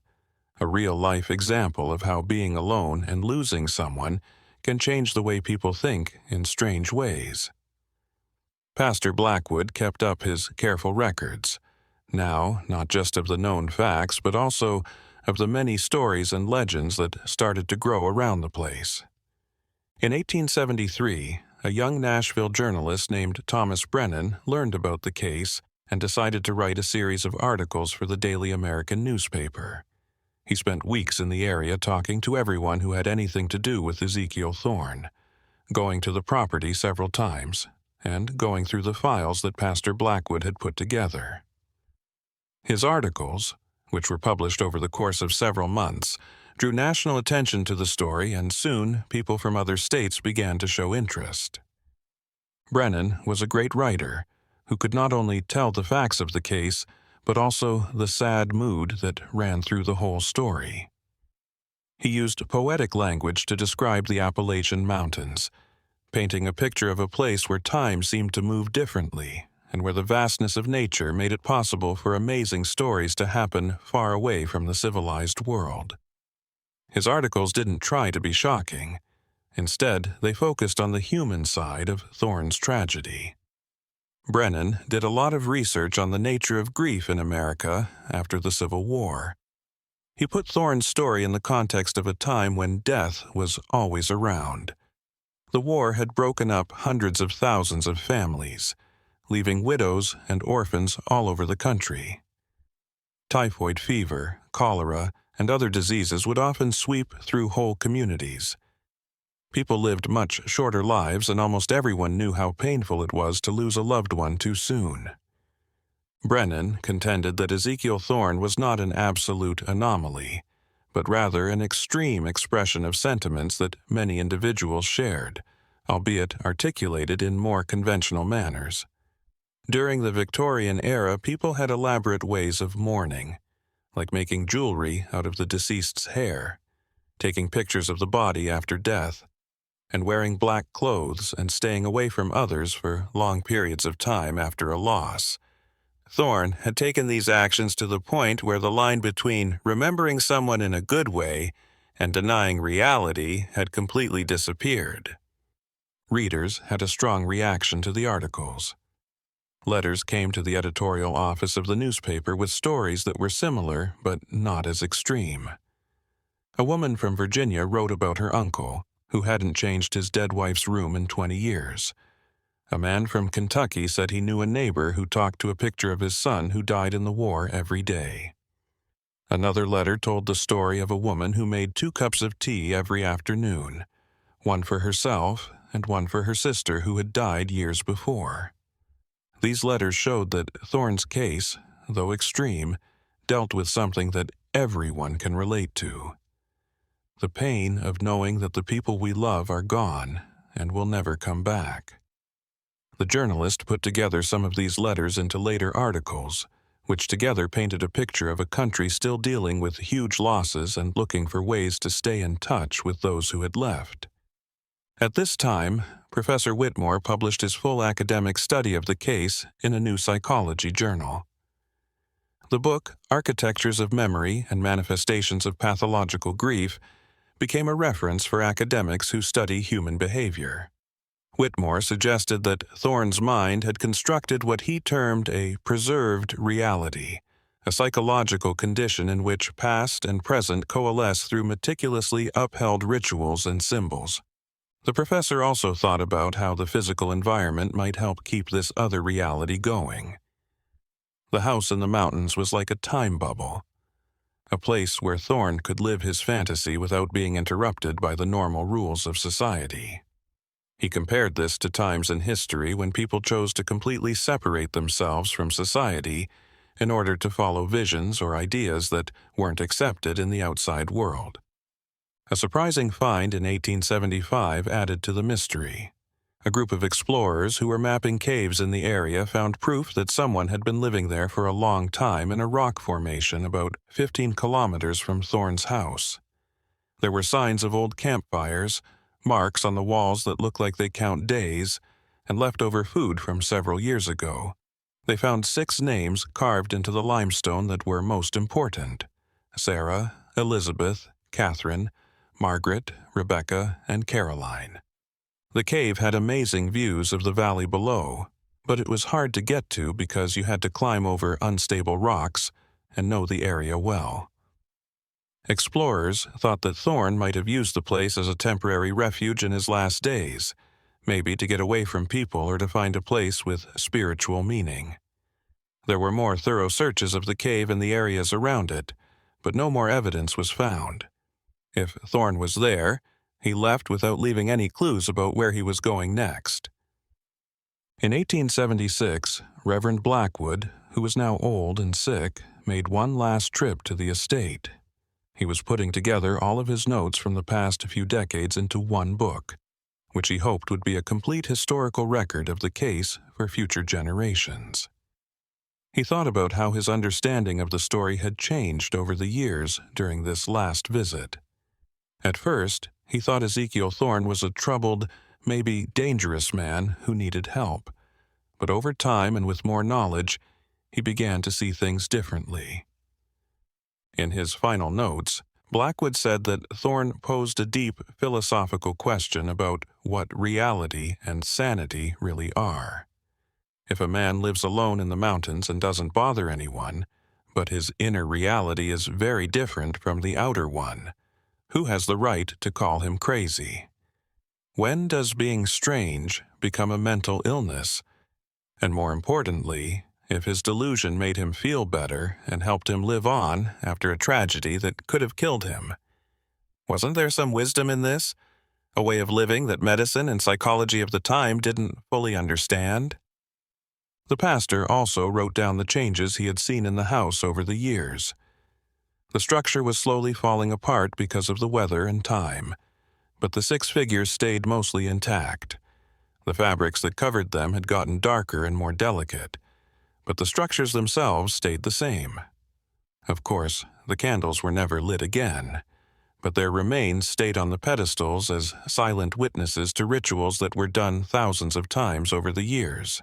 [SPEAKER 1] a real-life example of how being alone and losing someone can change the way people think in strange ways. Pastor Blackwood kept up his careful records, now not just of the known facts, but also of the many stories and legends that started to grow around the place. In 1873, a young Nashville journalist named Thomas Brennan learned about the case and decided to write a series of articles for the Daily American newspaper. He spent weeks in the area talking to everyone who had anything to do with Ezekiel Thorne, going to the property several times, and going through the files that Pastor Blackwood had put together. His articles, which were published over the course of several months, drew national attention to the story, and soon people from other states began to show interest. Brennan was a great writer who could not only tell the facts of the case, but also the sad mood that ran through the whole story. He used poetic language to describe the Appalachian Mountains, painting a picture of a place where time seemed to move differently and where the vastness of nature made it possible for amazing stories to happen far away from the civilized world. His articles didn't try to be shocking. Instead, they focused on the human side of Thorne's tragedy. Brennan did a lot of research on the nature of grief in America after the Civil War. He put Thorne's story in the context of a time when death was always around. The war had broken up hundreds of thousands of families, leaving widows and orphans all over the country. Typhoid fever, cholera, and other diseases would often sweep through whole communities. People lived much shorter lives, and almost everyone knew how painful it was to lose a loved one too soon. Brennan contended that Ezekiel Thorne was not an absolute anomaly, but rather an extreme expression of sentiments that many individuals shared, albeit articulated in more conventional manners. During the Victorian era, people had elaborate ways of mourning, like making jewelry out of the deceased's hair, taking pictures of the body after death, and wearing black clothes and staying away from others for long periods of time after a loss. Thorne had taken these actions to the point where the line between remembering someone in a good way and denying reality had completely disappeared. Readers had a strong reaction to the articles. Letters came to the editorial office of the newspaper with stories that were similar but not as extreme. A woman from Virginia wrote about her uncle, who hadn't changed his dead wife's room in 20 years. A man from Kentucky said he knew a neighbor who talked to a picture of his son who died in the war every day. Another letter told the story of a woman who made 2 cups of tea every afternoon, one for herself and one for her sister who had died years before. These letters showed that Thorne's case, though extreme, dealt with something that everyone can relate to: the pain of knowing that the people we love are gone and will never come back. The journalist put together some of these letters into later articles, which together painted a picture of a country still dealing with huge losses and looking for ways to stay in touch with those who had left. At this time, Professor Whitmore published his full academic study of the case in a new psychology journal. The book, Architectures of Memory and Manifestations of Pathological Grief, became a reference for academics who study human behavior. Whitmore suggested that Thorne's mind had constructed what he termed a preserved reality, a psychological condition in which past and present coalesce through meticulously upheld rituals and symbols. The professor also thought about how the physical environment might help keep this other reality going. The house in the mountains was like a time bubble, a place where Thorne could live his fantasy without being interrupted by the normal rules of society. He compared this to times in history when people chose to completely separate themselves from society in order to follow visions or ideas that weren't accepted in the outside world. A surprising find in 1875 added to the mystery. A group of explorers who were mapping caves in the area found proof that someone had been living there for a long time in a rock formation about 15 kilometers from Thorne's house. There were signs of old campfires, marks on the walls that looked like they count days, and leftover food from several years ago. They found 6 names carved into the limestone that were most important: Sarah, Elizabeth, Catherine, Margaret, Rebecca, and Caroline. The cave had amazing views of the valley below, but it was hard to get to because you had to climb over unstable rocks and know the area well. Explorers thought that Thorne might have used the place as a temporary refuge in his last days, maybe to get away from people or to find a place with spiritual meaning. There were more thorough searches of the cave and the areas around it, but no more evidence was found. If Thorne was there, he left without leaving any clues about where he was going next. In 1876, Reverend Blackwood, who was now old and sick, made one last trip to the estate. He was putting together all of his notes from the past few decades into one book, which he hoped would be a complete historical record of the case for future generations. He thought about how his understanding of the story had changed over the years during this last visit. At first, he thought Ezekiel Thorne was a troubled, maybe dangerous man who needed help, but over time and with more knowledge, he began to see things differently. In his final notes, Blackwood said that Thorne posed a deep philosophical question about what reality and sanity really are. If a man lives alone in the mountains and doesn't bother anyone, but his inner reality is very different from the outer one, who has the right to call him crazy? When does being strange become a mental illness? And more importantly, if his delusion made him feel better and helped him live on after a tragedy that could have killed him. Wasn't there some wisdom in this? A way of living that medicine and psychology of the time didn't fully understand? The pastor also wrote down the changes he had seen in the house over the years. The structure was slowly falling apart because of the weather and time, but the 6 figures stayed mostly intact. The fabrics that covered them had gotten darker and more delicate, but the structures themselves stayed the same. Of course, the candles were never lit again, but their remains stayed on the pedestals as silent witnesses to rituals that were done thousands of times over the years.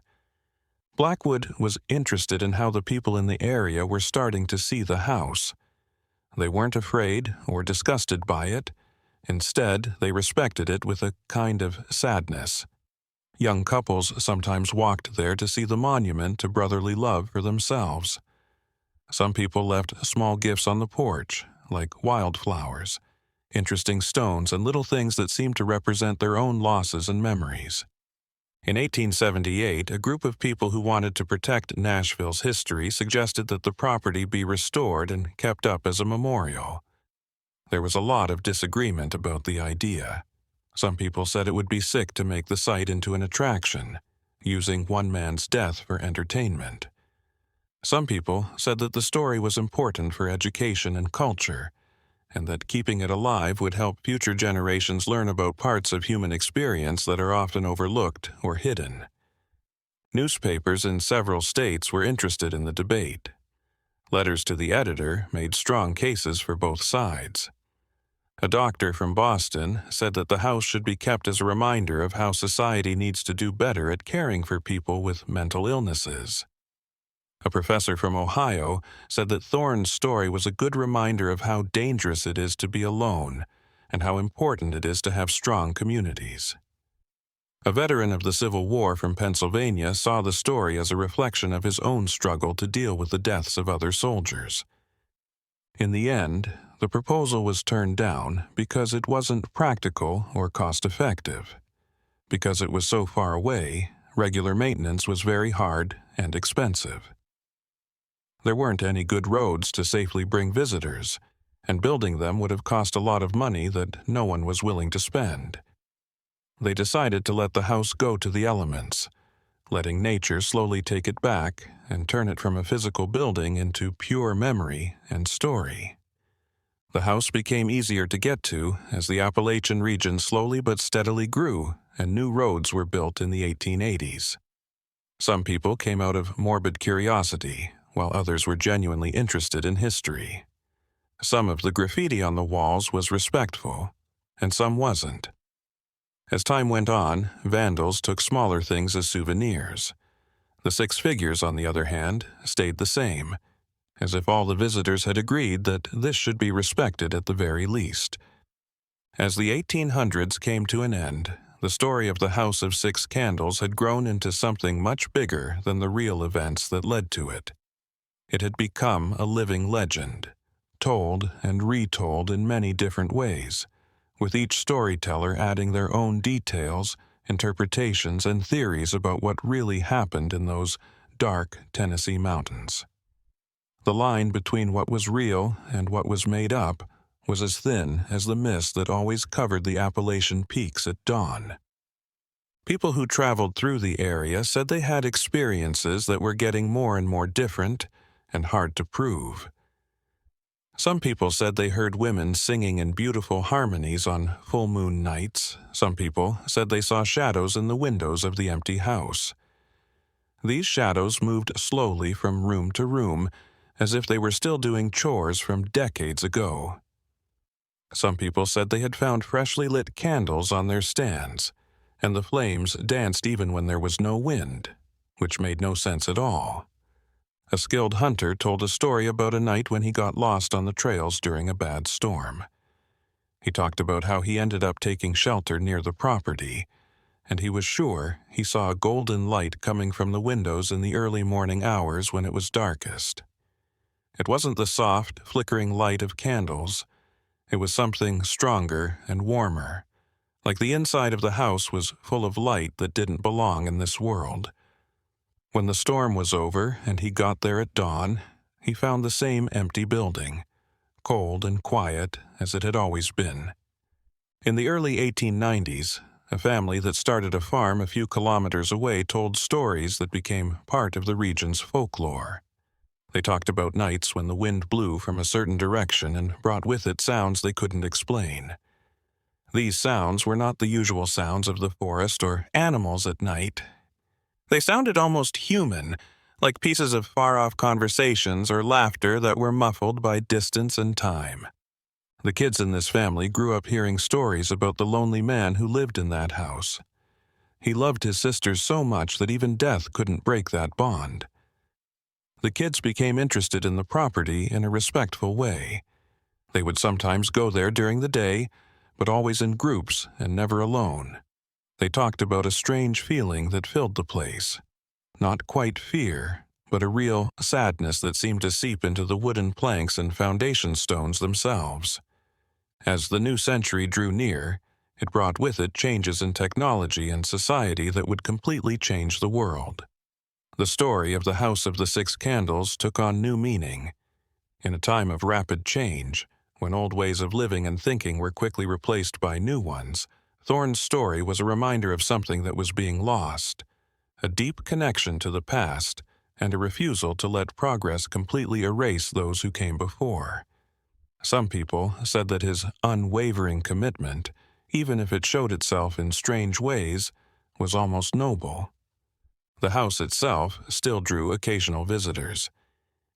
[SPEAKER 1] Blackwood was interested in how the people in the area were starting to see the house. They weren't afraid or disgusted by it. Instead, they respected it with a kind of sadness. Young couples sometimes walked there to see the monument to brotherly love for themselves. Some people left small gifts on the porch, like wildflowers, interesting stones, and little things that seemed to represent their own losses and memories. In 1878, a group of people who wanted to protect Nashville's history suggested that the property be restored and kept up as a memorial. There was a lot of disagreement about the idea. Some people said it would be sick to make the site into an attraction, using one man's death for entertainment. Some people said that the story was important for education and culture, and that keeping it alive would help future generations learn about parts of human experience that are often overlooked or hidden. Newspapers in several states were interested in the debate. Letters to the editor made strong cases for both sides. A doctor from Boston said that the house should be kept as a reminder of how society needs to do better at caring for people with mental illnesses. A professor from Ohio said that Thorne's story was a good reminder of how dangerous it is to be alone and how important it is to have strong communities. A veteran of the Civil War from Pennsylvania saw the story as a reflection of his own struggle to deal with the deaths of other soldiers. In the end, the proposal was turned down because it wasn't practical or cost-effective. Because it was so far away, regular maintenance was very hard and expensive. There weren't any good roads to safely bring visitors, and building them would have cost a lot of money that no one was willing to spend. They decided to let the house go to the elements, letting nature slowly take it back and turn it from a physical building into pure memory and story. The house became easier to get to as the Appalachian region slowly but steadily grew and new roads were built in the 1880s. Some people came out of morbid curiosity, while others were genuinely interested in history. Some of the graffiti on the walls was respectful, and some wasn't. As time went on, vandals took smaller things as souvenirs. The 6 figures, on the other hand, stayed the same, as if all the visitors had agreed that this should be respected at the very least. As the 1800s came to an end, the story of the House of 6 Candles had grown into something much bigger than the real events that led to it. It had become a living legend, told and retold in many different ways, with each storyteller adding their own details, interpretations, and theories about what really happened in those dark Tennessee mountains. The line between what was real and what was made up was as thin as the mist that always covered the Appalachian peaks at dawn. People who traveled through the area said they had experiences that were getting more and more different and hard to prove. Some people said they heard women singing in beautiful harmonies on full moon nights. Some people said they saw shadows in the windows of the empty house. These shadows moved slowly from room to room, as if they were still doing chores from decades ago. Some people said they had found freshly lit candles on their stands, and the flames danced even when there was no wind, which made no sense at all. A skilled hunter told a story about a night when he got lost on the trails during a bad storm. He talked about how he ended up taking shelter near the property, and he was sure he saw a golden light coming from the windows in the early morning hours when it was darkest. It wasn't the soft, flickering light of candles. It was something stronger and warmer, like the inside of the house was full of light that didn't belong in this world. When the storm was over and he got there at dawn, he found the same empty building, cold and quiet as it had always been. In the early 1890s, a family that started a farm a few kilometers away told stories that became part of the region's folklore. They talked about nights when the wind blew from a certain direction and brought with it sounds they couldn't explain. These sounds were not the usual sounds of the forest or animals at night. They sounded almost human, like pieces of far-off conversations or laughter that were muffled by distance and time. The kids in this family grew up hearing stories about the lonely man who lived in that house. He loved his sisters so much that even death couldn't break that bond. The kids became interested in the property in a respectful way. They would sometimes go there during the day, but always in groups and never alone. They talked about a strange feeling that filled the place. Not quite fear, but a real sadness that seemed to seep into the wooden planks and foundation stones themselves. As the new century drew near, it brought with it changes in technology and society that would completely change the world. The story of the House of the Six Candles took on new meaning. In a time of rapid change, when old ways of living and thinking were quickly replaced by new ones, Thorne's story was a reminder of something that was being lost, a deep connection to the past and a refusal to let progress completely erase those who came before. Some people said that his unwavering commitment, even if it showed itself in strange ways, was almost noble. The house itself still drew occasional visitors,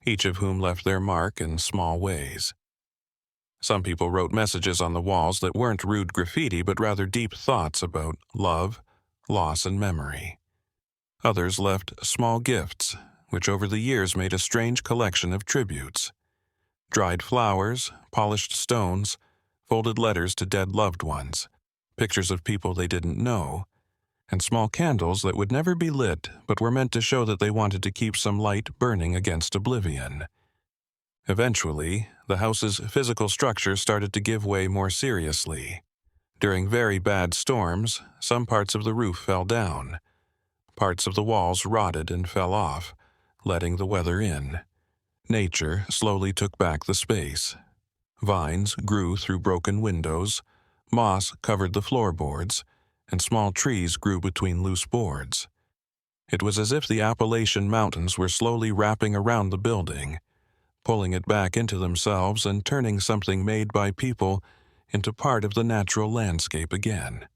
[SPEAKER 1] each of whom left their mark in small ways. Some people wrote messages on the walls that weren't rude graffiti but rather deep thoughts about love, loss, and memory. Others left small gifts, which over the years made a strange collection of tributes. Dried flowers, polished stones, folded letters to dead loved ones, pictures of people they didn't know, and small candles that would never be lit but were meant to show that they wanted to keep some light burning against oblivion. Eventually, the house's physical structure started to give way more seriously. During very bad storms, some parts of the roof fell down. Parts of the walls rotted and fell off, letting the weather in. Nature slowly took back the space. Vines grew through broken windows, moss covered the floorboards, and small trees grew between loose boards. It was as if the Appalachian Mountains were slowly wrapping around the building, pulling it back into themselves and turning something made by people into part of the natural landscape again.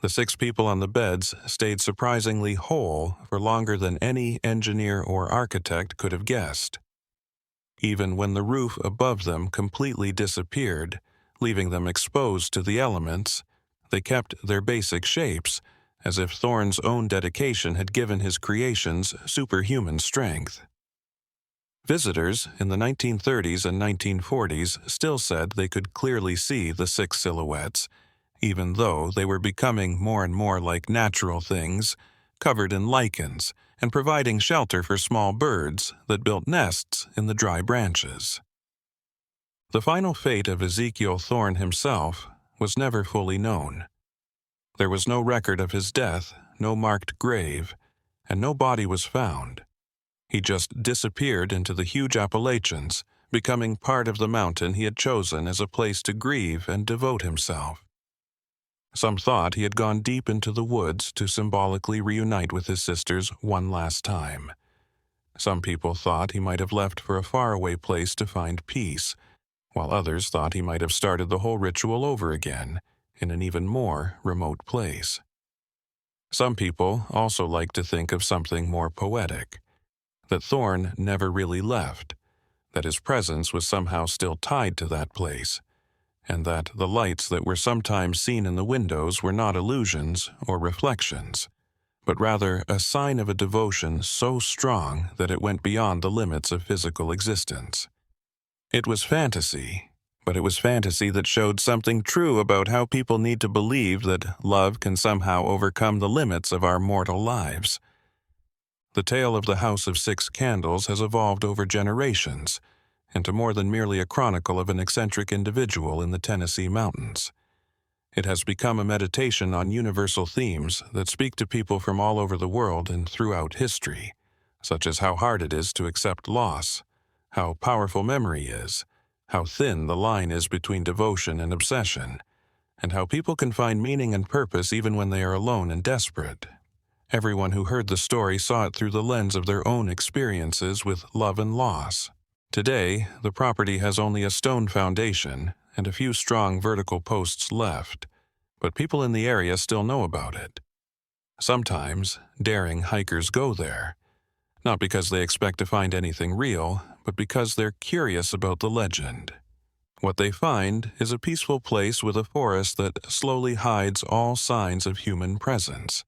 [SPEAKER 1] The 6 people on the beds stayed surprisingly whole for longer than any engineer or architect could have guessed. Even when the roof above them completely disappeared, leaving them exposed to the elements, they kept their basic shapes, as if Thorne's own dedication had given his creations superhuman strength. Visitors in the 1930s and 1940s still said they could clearly see the 6 silhouettes, even though they were becoming more and more like natural things, covered in lichens and providing shelter for small birds that built nests in the dry branches. The final fate of Ezekiel Thorne himself was never fully known. There was no record of his death, no marked grave, and no body was found. He just disappeared into the huge Appalachians, becoming part of the mountain he had chosen as a place to grieve and devote himself. Some thought he had gone deep into the woods to symbolically reunite with his sisters one last time. Some people thought he might have left for a faraway place to find peace, while others thought he might have started the whole ritual over again, in an even more remote place. Some people also like to think of something more poetic, that Thorne never really left, that his presence was somehow still tied to that place, and that the lights that were sometimes seen in the windows were not illusions or reflections, but rather a sign of a devotion so strong that it went beyond the limits of physical existence. It was fantasy, but it was fantasy that showed something true about how people need to believe that love can somehow overcome the limits of our mortal lives. The tale of the House of Six Candles has evolved over generations into more than merely a chronicle of an eccentric individual in the Tennessee mountains. It has become a meditation on universal themes that speak to people from all over the world and throughout history, such as how hard it is to accept loss, how powerful memory is, how thin the line is between devotion and obsession, and how people can find meaning and purpose even when they are alone and desperate. Everyone who heard the story saw it through the lens of their own experiences with love and loss. Today, the property has only a stone foundation and a few strong vertical posts left, but people in the area still know about it. Sometimes, daring hikers go there, not because they expect to find anything real, but because they're curious about the legend. What they find is a peaceful place with a forest that slowly hides all signs of human presence.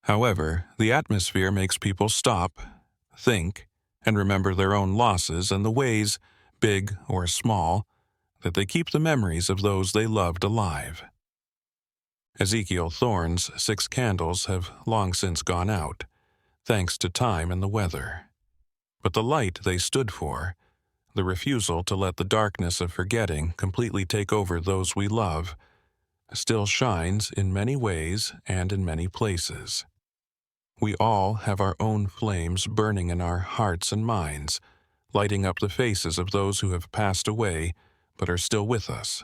[SPEAKER 1] However, the atmosphere makes people stop, think, and remember their own losses and the ways, big or small, that they keep the memories of those they loved alive. Ezekiel Thorne's 6 candles have long since gone out, thanks to time and the weather. But the light they stood for, the refusal to let the darkness of forgetting completely take over those we love, still shines in many ways and in many places. We all have our own flames burning in our hearts and minds, lighting up the faces of those who have passed away but are still with us.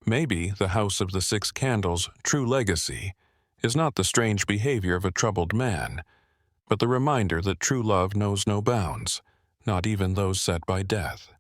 [SPEAKER 1] Maybe the House of the 6 Candles' true legacy is not the strange behavior of a troubled man, but the reminder that true love knows no bounds, not even those set by death.